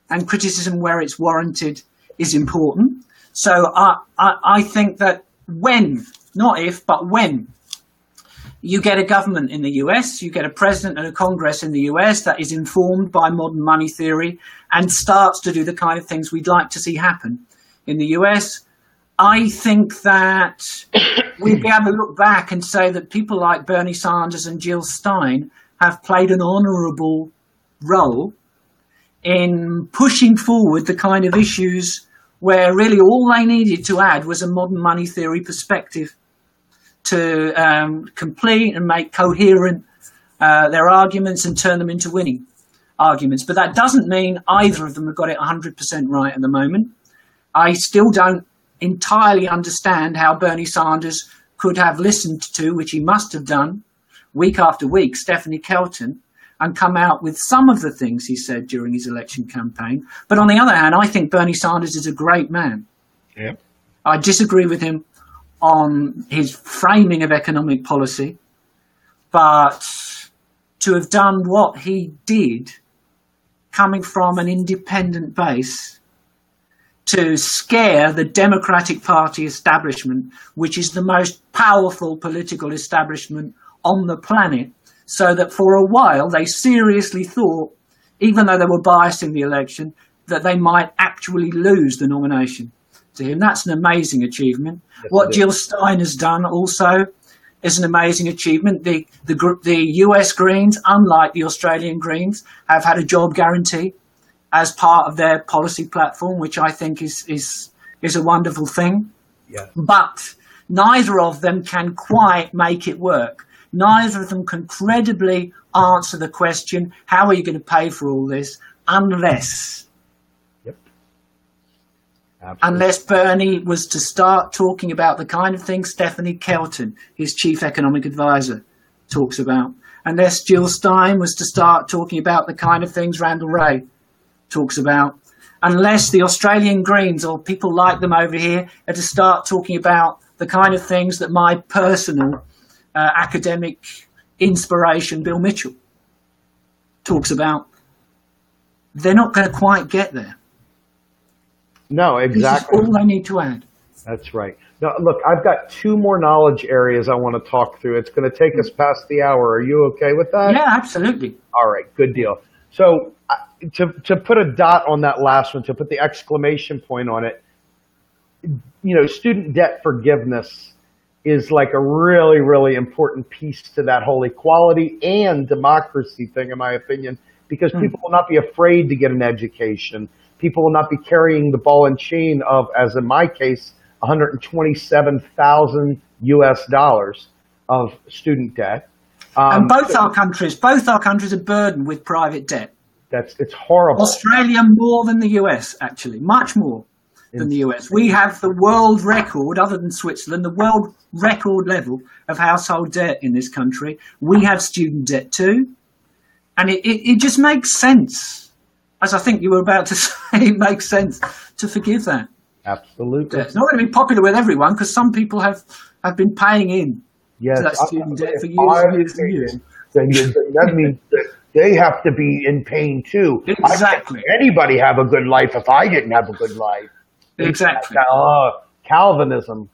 and criticism where it's warranted is important. So I think that when, not if, but when you get a government in the US, you get a president and a Congress in the US that is informed by modern money theory and starts to do the kind of things we'd like to see happen in the US, I think that we'd be able to look back and say that people like Bernie Sanders and Jill Stein have played an honourable role in pushing forward the kind of issues where really all they needed to add was a modern money theory perspective to complete and make coherent their arguments and turn them into winning arguments. But that doesn't mean either of them have got it 100% right at the moment. I still don't entirely understand how Bernie Sanders could have listened to, which he must have done, week after week, Stephanie Kelton, and come out with some of the things he said during his election campaign. But on the other hand, I think Bernie Sanders is a great man. Yep. I disagree with him on his framing of economic policy, but to have done what he did, coming from an independent base, to scare the Democratic Party establishment, which is the most powerful political establishment on the planet, so that for a while they seriously thought, even though they were biased in the election, that they might actually lose the nomination to him. That's an amazing achievement. Yes, what Jill Stein has done also is an amazing achievement. The US Greens, unlike the Australian Greens, have had a job guarantee as part of their policy platform, which I think is a wonderful thing. Yes. But neither of them can quite make it work. Neither of them can credibly answer the question, how are you going to pay for all this, unless Bernie was to start talking about the kind of things Stephanie Kelton, his chief economic advisor, talks about. Unless Jill Stein was to start talking about the kind of things Randall Wray talks about. Unless the Australian Greens or people like them over here are to start talking about the kind of things that my personal academic inspiration, Bill Mitchell, talks about, they're not going to quite get there. No, This is exactly. all they need to add. That's right. Now, look, I've got two more knowledge areas I want to talk through. It's going to take us past the hour. Are you okay with that? Yeah, absolutely. All right, good deal. So to put a dot on that last one, to put the exclamation point on it, student debt forgiveness is like a really, really important piece to that whole equality and democracy thing, in my opinion, because people will not be afraid to get an education. People will not be carrying the ball and chain of, as in my case, 127,000 US dollars of student debt. And both our countries are burdened with private debt. It's horrible. Australia more than the US, actually, much more than the US. We have the world record, other than Switzerland, the world record level of household debt in this country. We have student debt too. And it just makes sense, as I think you were about to say, it makes sense to forgive that. Absolutely. It's not going to be popular with everyone because some people have been paying in to that student debt for years and years. That means that they have to be in pain too. Exactly. Anybody have a good life if I didn't have a good life? Exactly. Calvinism.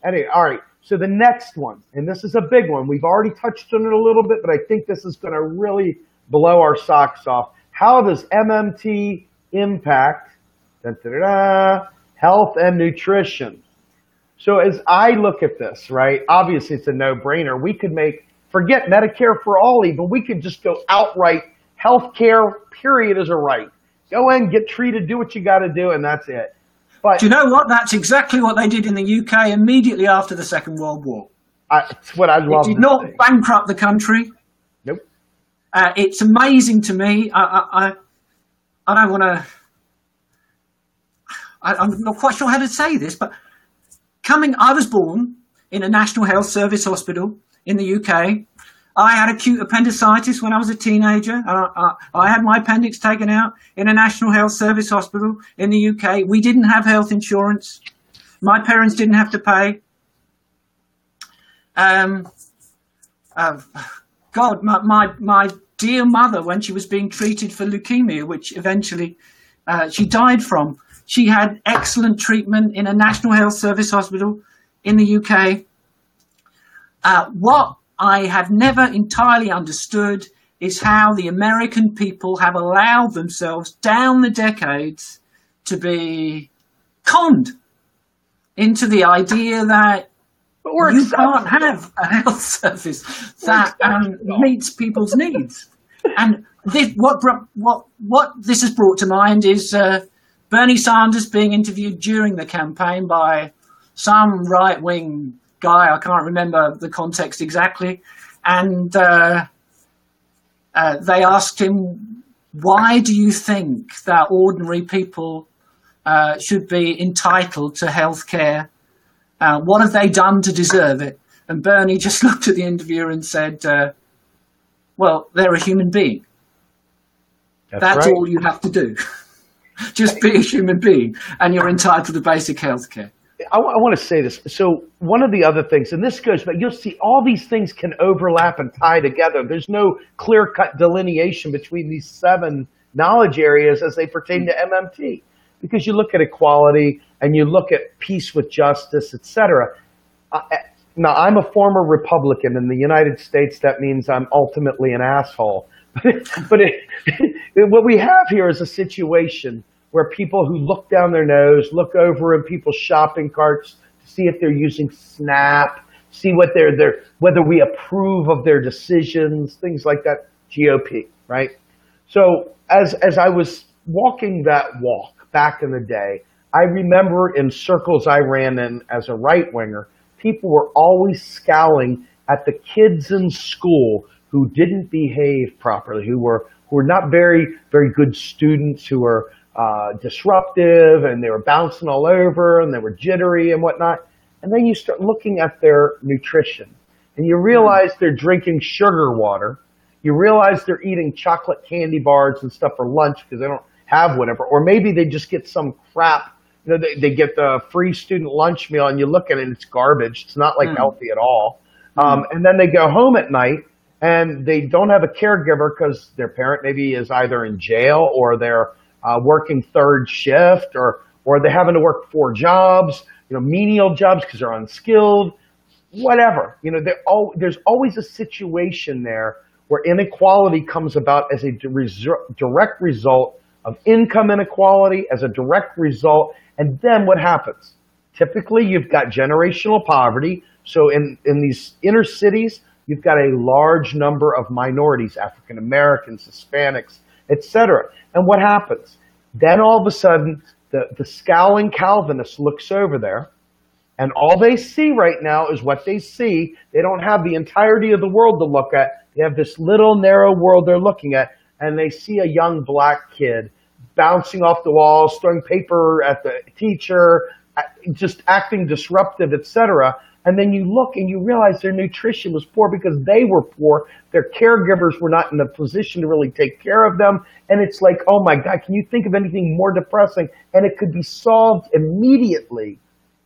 Anyway, all right. So the next one, and this is a big one. We've already touched on it a little bit, but I think this is going to really blow our socks off. How does MMT impact health and nutrition? So as I look at this, right, obviously it's a no-brainer. We could forget Medicare for all even. We could just go outright healthcare, period, is a right. Go in, get treated, do what you got to do, and that's it. But do you know what? That's exactly what they did in the UK immediately after the Second World War. It's what I'd love to It did not say. bankrupt the country. Nope. It's amazing to me. I don't want to... I'm not quite sure how to say this, but I was born in a National Health Service hospital in the UK. I had acute appendicitis when I was a teenager. I had my appendix taken out in a National Health Service hospital in the UK. We didn't have health insurance. My parents didn't have to pay. God, my dear mother, when she was being treated for leukemia, which eventually she died from, she had excellent treatment in a National Health Service hospital in the UK. What I have never entirely understood is how the American people have allowed themselves down the decades to be conned into the idea that you can't have a health service that meets people's needs. And what this has brought to mind is Bernie Sanders being interviewed during the campaign by some right-wing guy. I can't remember the context exactly. And they asked him, why do you think that ordinary people should be entitled to health care? What have they done to deserve it? And Bernie just looked at the interviewer and said, well, they're a human being. That's right. all you have to do. Just be a human being, and you're entitled to basic health care. I want to say this. So one of the other things, and this goes back, you'll see all these things can overlap and tie together. There's no clear-cut delineation between these 7 knowledge areas as they pertain to MMT. Because you look at equality and you look at peace with justice, etc. Now, I'm a former Republican in the United States. That means I'm ultimately an asshole. But what we have here is a situation where people who look down their nose, look over in people's shopping carts to see if they're using SNAP, see what whether we approve of their decisions, things like that. GOP, right? So as I was walking that walk back in the day, I remember in circles I ran in as a right-winger, people were always scowling at the kids in school who didn't behave properly, who were not very, very good students, who were disruptive, and they were bouncing all over, and they were jittery and whatnot. And then you start looking at their nutrition, and you realize they're drinking sugar water. You realize they're eating chocolate candy bars and stuff for lunch because they don't have whatever. Or maybe they just get some crap. You know, they get the free student lunch meal, and you look at it, and it's garbage. It's not like healthy at all. And then they go home at night, and they don't have a caregiver because their parent maybe is either in jail or they're working third shift or or they're having to work 4 jobs, menial jobs because they're unskilled, whatever. There's always a situation there where inequality comes about as a direct result of income inequality, as a direct result. And then what happens? Typically, you've got generational poverty. So in these inner cities, you've got a large number of minorities, African Americans, Hispanics, etc. And what happens? Then all of a sudden, the scowling Calvinist looks over there, and all they see right now is what they see. They don't have the entirety of the world to look at. They have this little narrow world they're looking at, and they see a young black kid bouncing off the walls, throwing paper at the teacher, just acting disruptive, etc. And then you look and you realize their nutrition was poor because they were poor. Their caregivers were not in a position to really take care of them. And it's like, oh my God, can you think of anything more depressing? And it could be solved immediately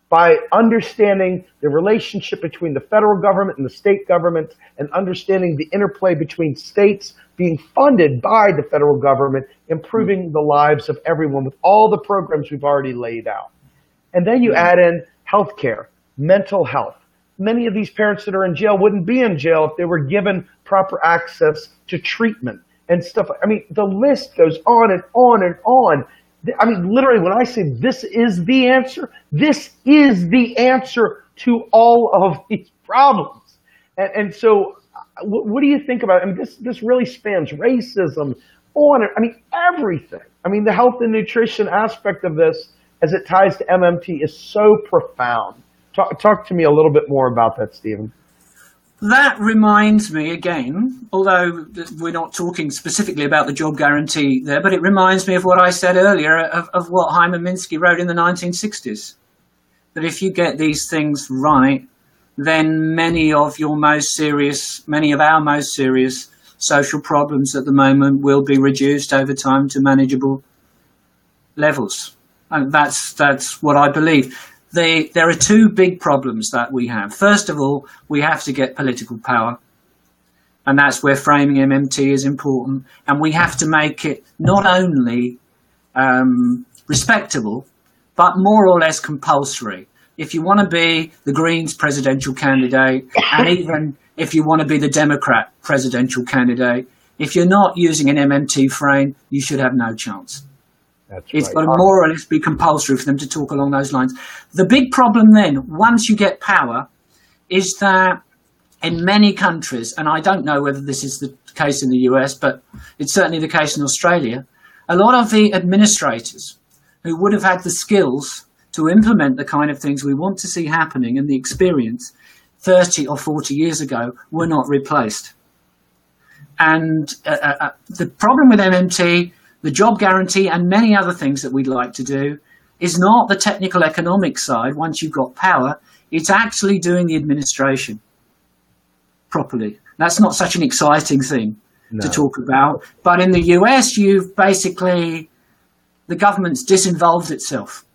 by understanding the relationship between the federal government and the state government, and understanding the interplay between states being funded by the federal government, improving the lives of everyone with all the programs we've already laid out. And then you add in healthcare, mental health. Many of these parents that are in jail wouldn't be in jail if they were given proper access to treatment and stuff. I mean, the list goes on and on and on. I mean, literally, when I say this is the answer to all of these problems. And so what do you think about it? I mean, this really spans racism, everything. I mean, the health and nutrition aspect of this, as it ties to MMT, is so profound. Talk to me a little bit more about that, Stephen. That reminds me again, although we're not talking specifically about the job guarantee there, but it reminds me of what I said earlier of what Hyman Minsky wrote in the 1960s. That if you get these things right, then many of our most serious social problems at the moment will be reduced over time to manageable levels. And that's what I believe. There are 2 big problems that we have. First of all, we have to get political power. And that's where framing MMT is important. And we have to make it not only respectable, but more or less compulsory. If you want to be the Greens presidential candidate, and even if you want to be the Democrat presidential candidate, if you're not using an MMT frame, you should have no chance. It's got to more or less be compulsory for them to talk along those lines. The big problem then, once you get power, is that in many countries, and I don't know whether this is the case in the US, but it's certainly the case in Australia, a lot of the administrators who would have had the skills to implement the kind of things we want to see happening and the experience 30 or 40 years ago were not replaced. And the problem with MMT, the job guarantee, and many other things that we'd like to do is not the technical economic side once you've got power. It's actually doing the administration properly. That's not such an exciting thing to talk about. But in the US, the government's disinvolved itself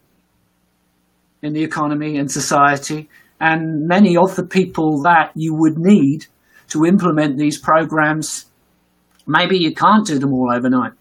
in the economy and society. And many of the people that you would need to implement these programs, maybe you can't do them all overnight,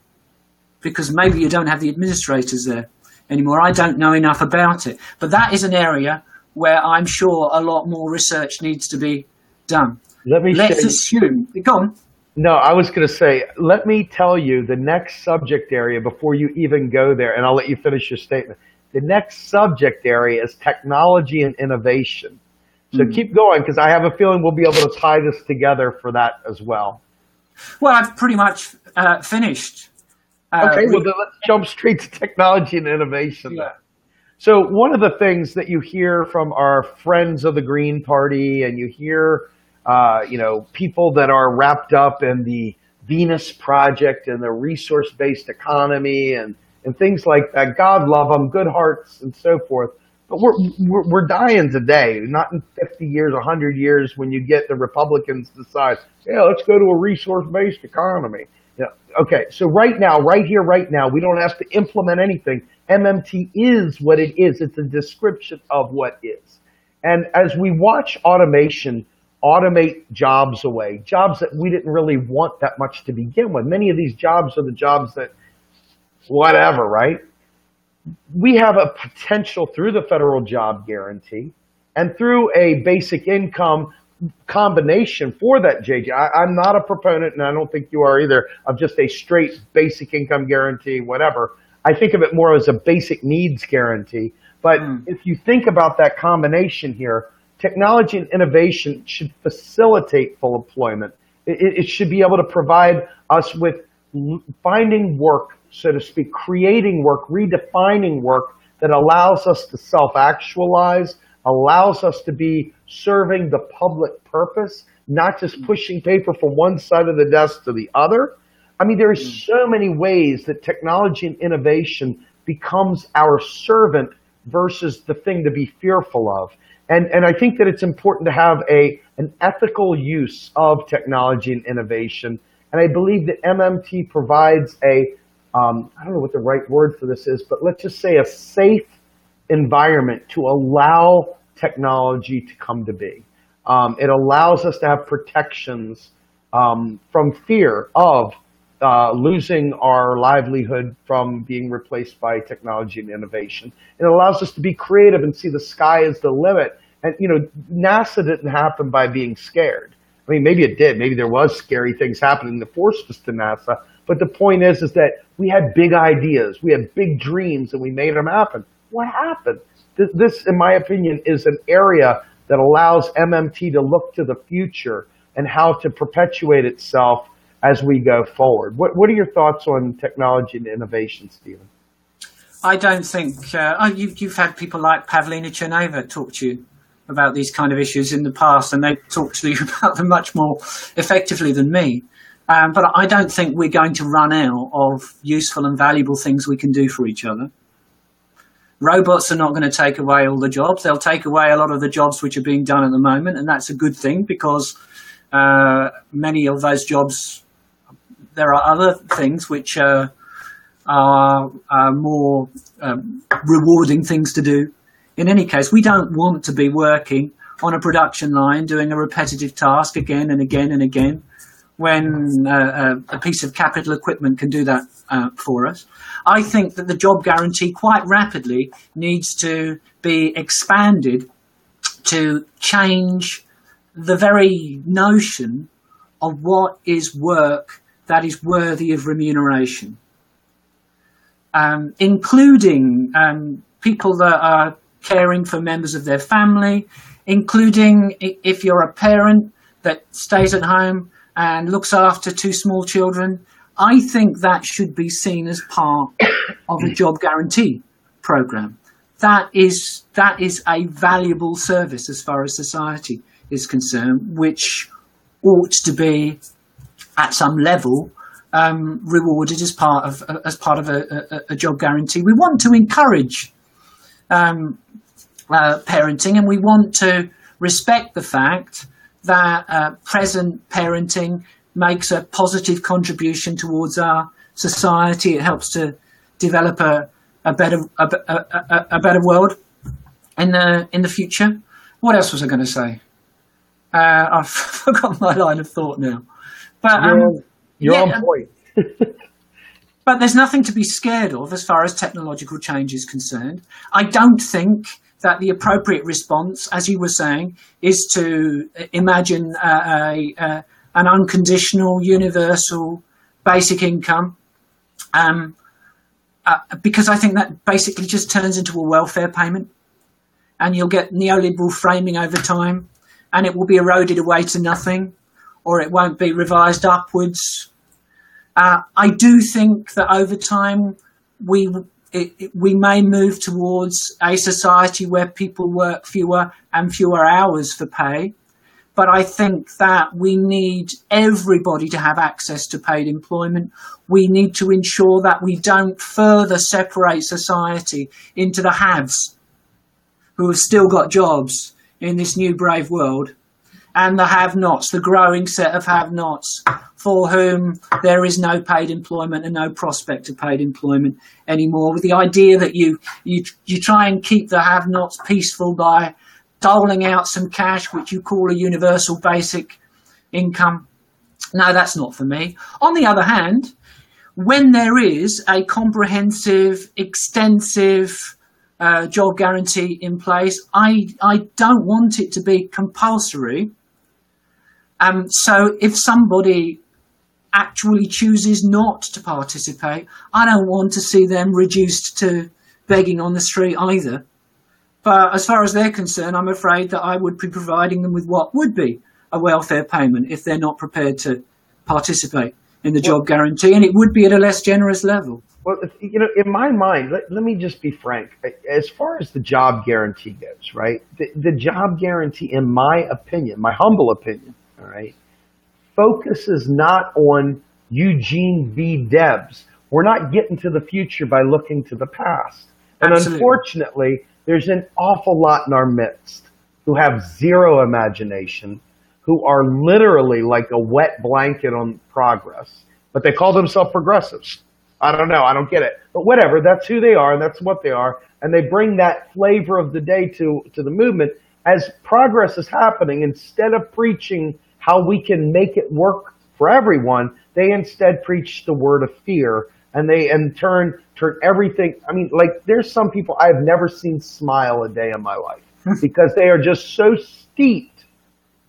because maybe you don't have the administrators there anymore. I don't know enough about it. But that is an area where I'm sure a lot more research needs to be done. Let's assume. Go on. No, I was going to say, let me tell you the next subject area before you even go there, and I'll let you finish your statement. The next subject area is technology and innovation. So keep going, because I have a feeling we'll be able to tie this together for that as well. Well, I've pretty much finished. Okay, well, then let's jump straight to technology and innovation. Yeah. So one of the things that you hear from our friends of the Green Party, and you hear, people that are wrapped up in the Venus Project and the resource-based economy and things like that. God love them, good hearts, and so forth. But we're dying today, not in 50 years, 100 years, when you get the Republicans decide, yeah, let's go to a resource-based economy. Okay, so right now, we don't have to implement anything. MMT is what it is. It's a description of what is. And as we watch automation automate jobs away, jobs that we didn't really want that much to begin with, many of these jobs are the jobs that whatever, right? we have a potential through the federal job guarantee and through a basic income combination for that, JJ. I'm not a proponent, and I don't think you are either, of just a straight basic income guarantee, whatever. I think of it more as a basic needs guarantee. But if you think about that combination here, technology and innovation should facilitate full employment. It should be able to provide us with finding work, so to speak, creating work, redefining work that allows us to self-actualize, allows us to be serving the public purpose, not just pushing paper from one side of the desk to the other. I mean, there are so many ways that technology and innovation becomes our servant versus the thing to be fearful of. And I think that it's important to have an ethical use of technology and innovation. And I believe that MMT provides I don't know what the right word for this is, but let's just say a safe environment to allow technology to come to be. It allows us to have protections from fear of losing our livelihood from being replaced by technology and innovation. It allows us to be creative and see the sky as the limit. And, you know, NASA didn't happen by being scared. I mean, maybe it did. Maybe there was scary things happening that forced us to NASA. But the point is that we had big ideas. We had big dreams, and we made them happen. What happened? This, in my opinion, is an area that allows MMT to look to the future and how to perpetuate itself as we go forward. What are your thoughts on technology and innovation, Stephen? I don't think you've had people like Pavlina Tcherneva talk to you about these kind of issues in the past, and they talk to you about them much more effectively than me. But I don't think we're going to run out of useful and valuable things we can do for each other. Robots are not going to take away all the jobs. They'll take away a lot of the jobs which are being done at the moment, and that's a good thing because many of those jobs, there are other things which are more rewarding things to do. In any case, we don't want to be working on a production line doing a repetitive task again and again and again when a piece of capital equipment can do that for us. I think that the job guarantee quite rapidly needs to be expanded to change the very notion of what is work that is worthy of remuneration, including people that are caring for members of their family, including if you're a parent that stays at home and looks after two small children. I think that should be seen as part of a job guarantee program. That is a valuable service as far as society is concerned, which ought to be at some level rewarded as part of a job guarantee. We want to encourage parenting, and we want to respect the fact that present parenting makes a positive contribution towards our society. It helps to develop a better world in the future. What else was I going to say? I've forgotten my line of thought now. But you're on point. But there's nothing to be scared of as far as technological change is concerned. I don't think that the appropriate response, as you were saying, is to imagine an unconditional, universal, basic income, because I think that basically just turns into a welfare payment, and you'll get neoliberal framing over time, and it will be eroded away to nothing, or it won't be revised upwards. I do think that over time we may move towards a society where people work fewer and fewer hours for pay. But I think that we need everybody to have access to paid employment. We need to ensure that we don't further separate society into the haves, who have still got jobs in this new brave world, and the have-nots, the growing set of have-nots, for whom there is no paid employment and no prospect of paid employment anymore, with the idea that you try and keep the have-nots peaceful by doling out some cash, which you call a universal basic income. No, that's not for me. On the other hand, when there is a comprehensive, extensive job guarantee in place, I don't want it to be compulsory. So if somebody actually chooses not to participate, I don't want to see them reduced to begging on the street either. But as far as they're concerned, I'm afraid that I would be providing them with what would be a welfare payment if they're not prepared to participate in the job guarantee, and it would be at a less generous level. Well, in my mind, let me just be frank. As far as the job guarantee goes, right, the job guarantee, in my opinion, my humble opinion, all right, focuses not on Eugene V. Debs. We're not getting to the future by looking to the past. And Absolutely. Unfortunately, there's an awful lot in our midst who have zero imagination, who are literally like a wet blanket on progress, but they call themselves progressives. I don't know. I don't get it. But whatever, that's who they are, and that's what they are. And they bring that flavor of the day to the movement. As progress is happening, instead of preaching how we can make it work for everyone, they instead preach the word of fear. And they in turn everything. I mean, like, there's some people I've never seen smile a day in my life because they are just so steeped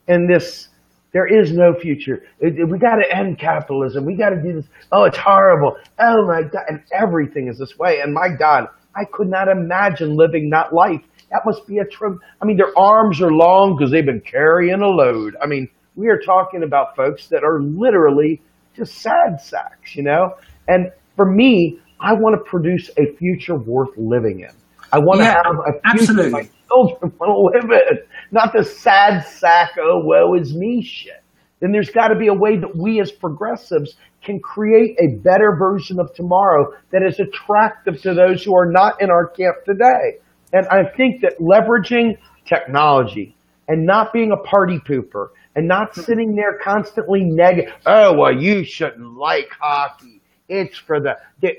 in this. There is no future. We got to end capitalism. We got to do this. Oh, it's horrible. Oh my God. And everything is this way. And my God, I could not imagine living that life. That must be I mean, their arms are long because they've been carrying a load. I mean, we are talking about folks that are literally just sad sacks, And for me, I want to produce a future worth living in. I want to have a future my children want to live in, not the sad sack, oh, woe is me shit. Then there's got to be a way that we as progressives can create a better version of tomorrow that is attractive to those who are not in our camp today. And I think that leveraging technology and not being a party pooper and not sitting there constantly negative, oh, well, you shouldn't like hockey. It's for the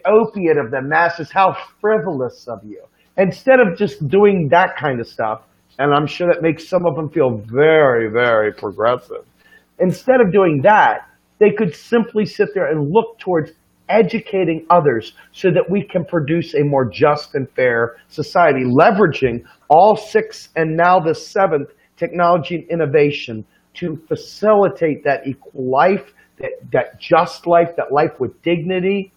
opiate of the masses. How frivolous of you. Instead of just doing that kind of stuff, and I'm sure that makes some of them feel very, very progressive. Instead of doing that, they could simply sit there and look towards educating others so that we can produce a more just and fair society, leveraging all 6 and now the 7th technology and innovation to facilitate that equal life, that just life, that life with dignity.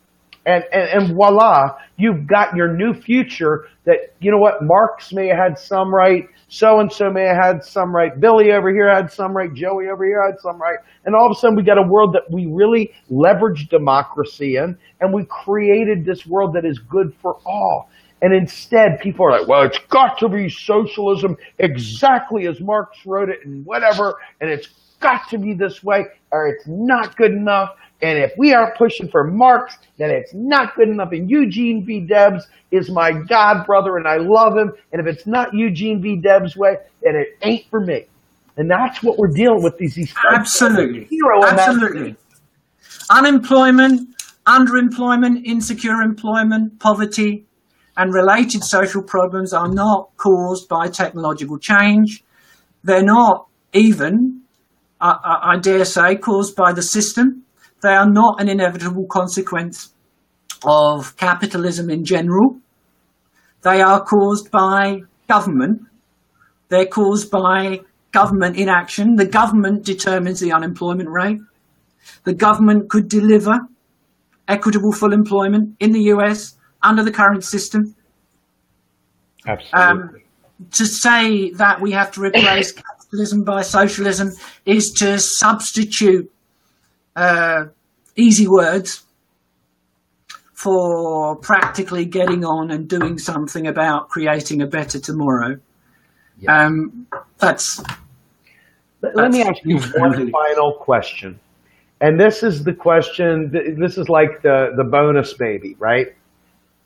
And voila, you've got your new future that, you know what, Marx may have had some right, so-and-so may have had some right, Billy over here had some right, Joey over here had some right, and all of a sudden we got a world that we really leveraged democracy in, and we created this world that is good for all. And instead, people are like, well, it's got to be socialism exactly as Marx wrote it and whatever, and it's got to be this way, or it's not good enough. And if we aren't pushing for Marx, then it's not good enough. And Eugene V. Debs is my god brother, and I love him. And if it's not Eugene V. Debs' way, then it ain't for me. And that's what we're dealing with. These Absolutely. Absolutely. Unemployment, underemployment, insecure employment, poverty, and related social problems are not caused by technological change. They're not even, I dare say, caused by the system. They are not an inevitable consequence of capitalism in general. They are caused by government. They're caused by government inaction. The government determines the unemployment rate. The government could deliver equitable full employment in the US under the current system. Absolutely. To say that we have to replace capitalism by socialism is to substitute easy words for practically getting on and doing something about creating a better tomorrow. Yeah. Let me ask you one final question. And this is the question, this is like the bonus baby, right?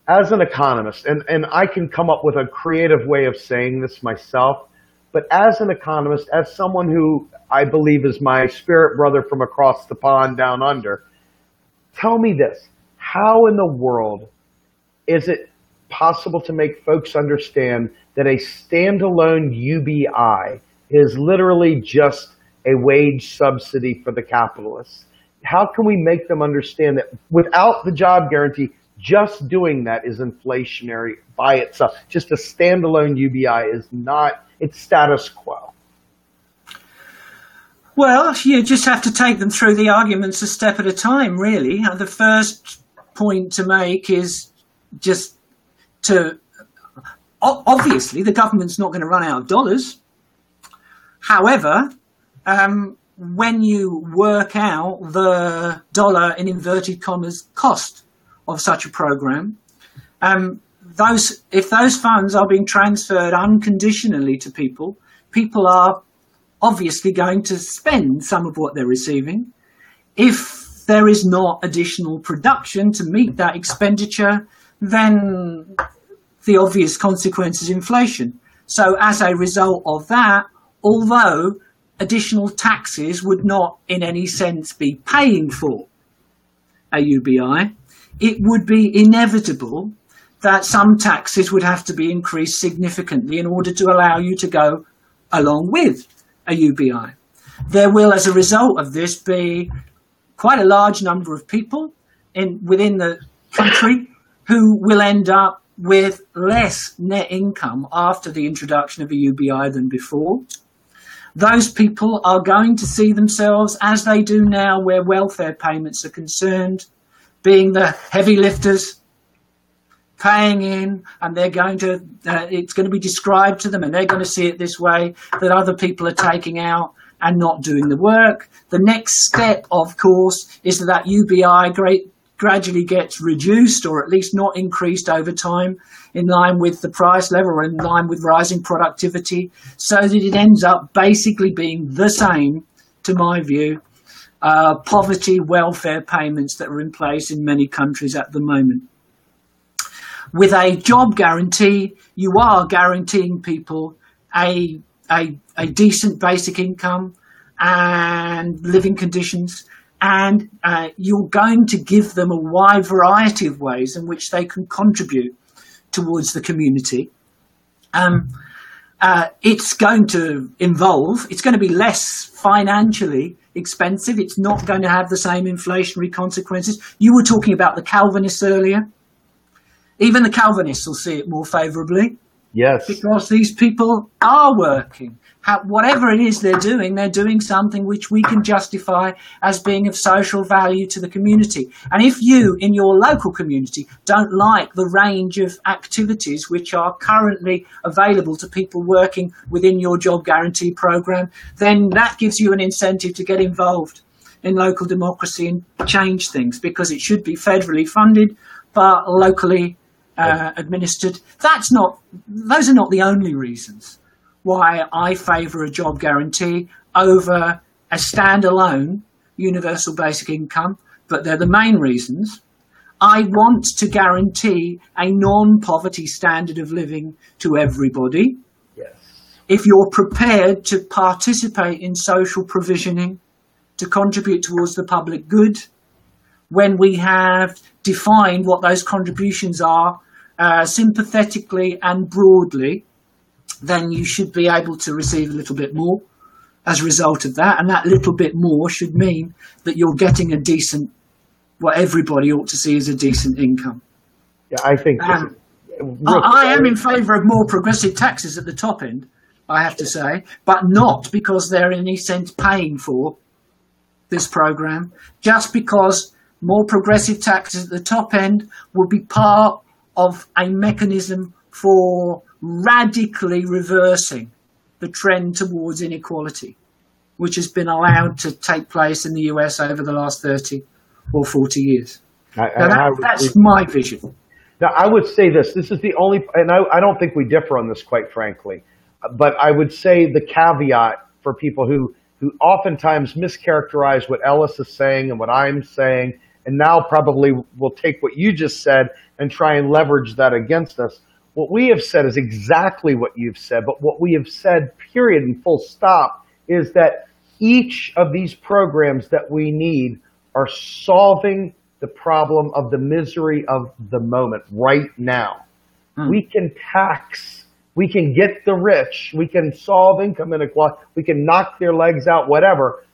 As an economist, and I can come up with a creative way of saying this myself, but as an economist, as someone who I believe is my spirit brother from across the pond down under, tell me this, how in the world is it possible to make folks understand that a standalone UBI is literally just a wage subsidy for the capitalists? how can we make them understand that without the job guarantee, just doing that is inflationary by itself? Just a standalone UBI is not, it's status quo. Well, you just have to take them through the arguments a step at a time, really. The first point to make is just to, obviously, the government's not going to run out of dollars. However, when you work out the dollar, in inverted commas, cost of such a program, if those funds are being transferred unconditionally to people, people are obviously going to spend some of what they're receiving. If there is not additional production to meet that expenditure, then the obvious consequence is inflation. So as a result of that, although additional taxes would not in any sense be paying for a UBI, it would be inevitable that some taxes would have to be increased significantly in order to allow you to go along with a UBI. There will, as a result of this, be quite a large number of people within the country who will end up with less net income after the introduction of a UBI than before. Those people are going to see themselves, as they do now where welfare payments are concerned, being the heavy lifters, paying in, and they're going to, it's going to be described to them, and they're going to see it this way, that other people are taking out and not doing the work. The next step, of course, is that UBI gradually gets reduced, or at least not increased over time, in line with the price level or in line with rising productivity, so that it ends up basically being the same, to my view, poverty welfare payments that are in place in many countries at the moment. With a job guarantee, you are guaranteeing people a decent basic income and living conditions, and you're going to give them a wide variety of ways in which they can contribute towards the community. It's going to it's going to be less financially expensive. It's not going to have the same inflationary consequences. You were talking about the Calvinists earlier. Even the Calvinists will see it more favourably. Yes. Because these people are working. Whatever it is they're doing something which we can justify as being of social value to the community. And if you, in your local community, don't like the range of activities which are currently available to people working within your job guarantee program, then that gives you an incentive to get involved in local democracy and change things, because it should be federally funded but locally administered. Those are not the only reasons why I favour a job guarantee over a standalone universal basic income, but they're the main reasons. I want to guarantee a non-poverty standard of living to everybody. Yes. If you're prepared to participate in social provisioning, to contribute towards the public good, when we have defined what those contributions are sympathetically and broadly, then you should be able to receive a little bit more as a result of that. And that little bit more should mean that you're getting a decent, what everybody ought to see as a decent income. Yeah, I think I am in favour of more progressive taxes at the top end, I have to say, but not because they're in any sense paying for this programme, just because more progressive taxes at the top end will be part of a mechanism for radically reversing the trend towards inequality, which has been allowed to take place in the US over the last 30 or 40 years. That's my vision. Now, I would say this is the only, and I don't think we differ on this, quite frankly, but I would say the caveat for people who oftentimes mischaracterize what Ellis is saying and what I'm saying, and now probably will take what you just said and try and leverage that against us. What we have said is exactly what you've said, but what we have said, period and full stop, is that each of these programs that we need are solving the problem of the misery of the moment right now. We can tax, we can get the rich, we can solve income inequality, we can knock their legs out, whatever.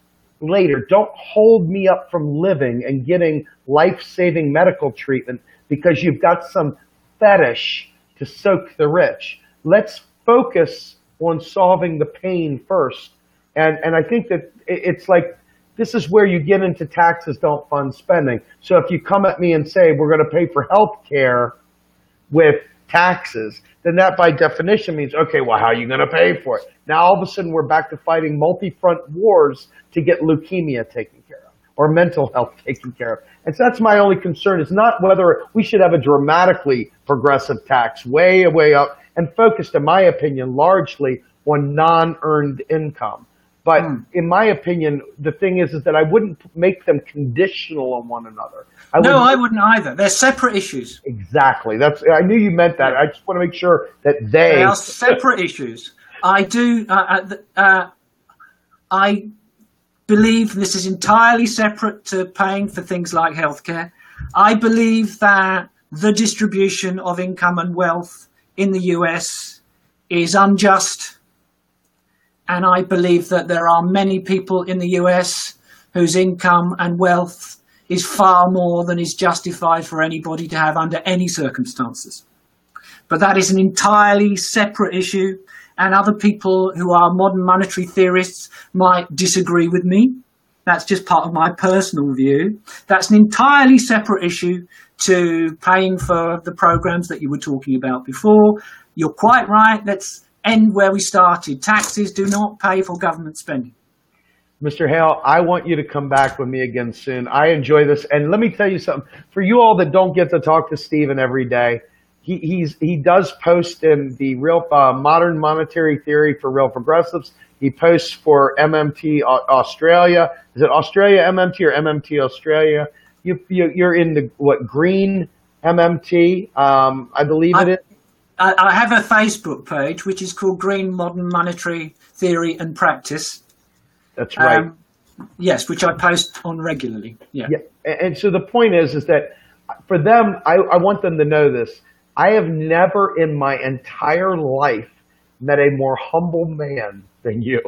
later. Don't hold me up from living and getting life-saving medical treatment because you've got some fetish to soak the rich. Let's focus on solving the pain first. And I think that it's like, this is where you get into taxes don't fund spending. So if you come at me and say, we're going to pay for health care with taxes, then that by definition means, okay, well, how are you going to pay for it? Now, all of a sudden, we're back to fighting multi-front wars to get leukemia taken care of or mental health taken care of. And so that's my only concern, is not whether we should have a dramatically progressive tax way, way up and focused, in my opinion, largely on non-earned income. But in my opinion, the thing is that I wouldn't make them conditional on one another. I wouldn't either. They're separate issues. Exactly. I knew you meant that. I just want to make sure that they are separate issues. I do. I believe this is entirely separate to paying for things like healthcare. I believe that the distribution of income and wealth in the US is unjust. And I believe that there are many people in the US whose income and wealth is far more than is justified for anybody to have under any circumstances. But that is an entirely separate issue, and other people who are modern monetary theorists might disagree with me. That's just part of my personal view. That's an entirely separate issue to paying for the programs that you were talking about before. You're quite right. Let's end where we started. Taxes do not pay for government spending. Mr. Hale, I want you to come back with me again soon. I enjoy this. And let me tell you something. For you all that don't get to talk to Stephen every day, he does post in the Real Modern Monetary Theory for Real Progressives. He posts for MMT Australia. Is it Australia MMT or MMT Australia? You're in the, Green MMT, I believe it is. I have a Facebook page, which is called Green Modern Monetary Theory and Practice. That's right. Yes, which I post on regularly. Yeah. And so the point is that for them, I want them to know this. I have never in my entire life met a more humble man than you.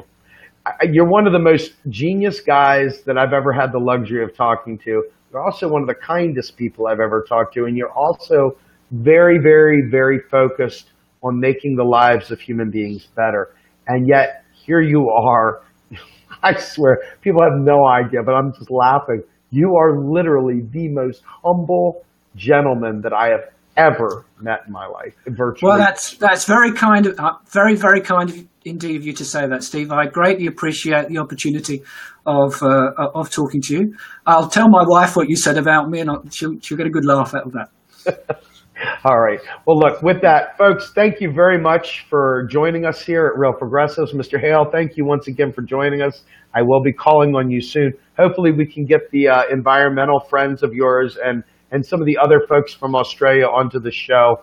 You're one of the most genius guys that I've ever had the luxury of talking to. You're also one of the kindest people I've ever talked to. And you're also very, very, very focused on making the lives of human beings better. And yet, here you are. I swear, people have no idea, but I'm just laughing. You are literally the most humble gentleman that I have ever met in my life, virtually. Well, that's very kind of, very, very kind of indeed of you to say that, Steve. I greatly appreciate the opportunity of talking to you. I'll tell my wife what you said about me, and she'll get a good laugh out of that. All right. Well, look, with that, folks, thank you very much for joining us here at Real Progressives. Mr. Hale, thank you once again for joining us. I will be calling on you soon. Hopefully we can get the environmental friends of yours and some of the other folks from Australia onto the show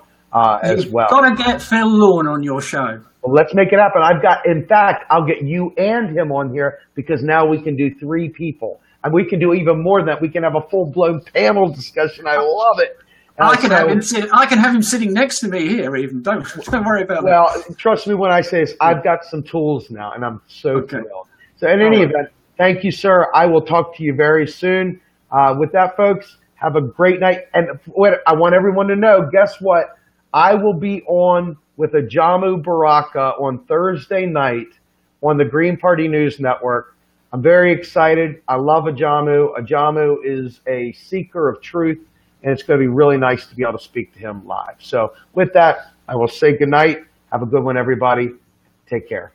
as well. You've got to get Phil Lorne on your show. Well, let's make it happen. In fact, I'll get you and him on here because now we can do 3 people. And we can do even more than that. We can have a full-blown panel discussion. I love it. I can have him sitting next to me here. Even don't worry about that. Well, trust me when I say this. I've got some tools now, and I'm so thrilled. So, in any event, thank you, sir. I will talk to you very soon. With that, folks, have a great night. And I want everyone to know. Guess what? I will be on with Ajamu Baraka on Thursday night on the Green Party News Network. I'm very excited. I love Ajamu. Ajamu is a seeker of truth. And it's going to be really nice to be able to speak to him live. So with that, I will say goodnight. Have a good one, everybody. Take care.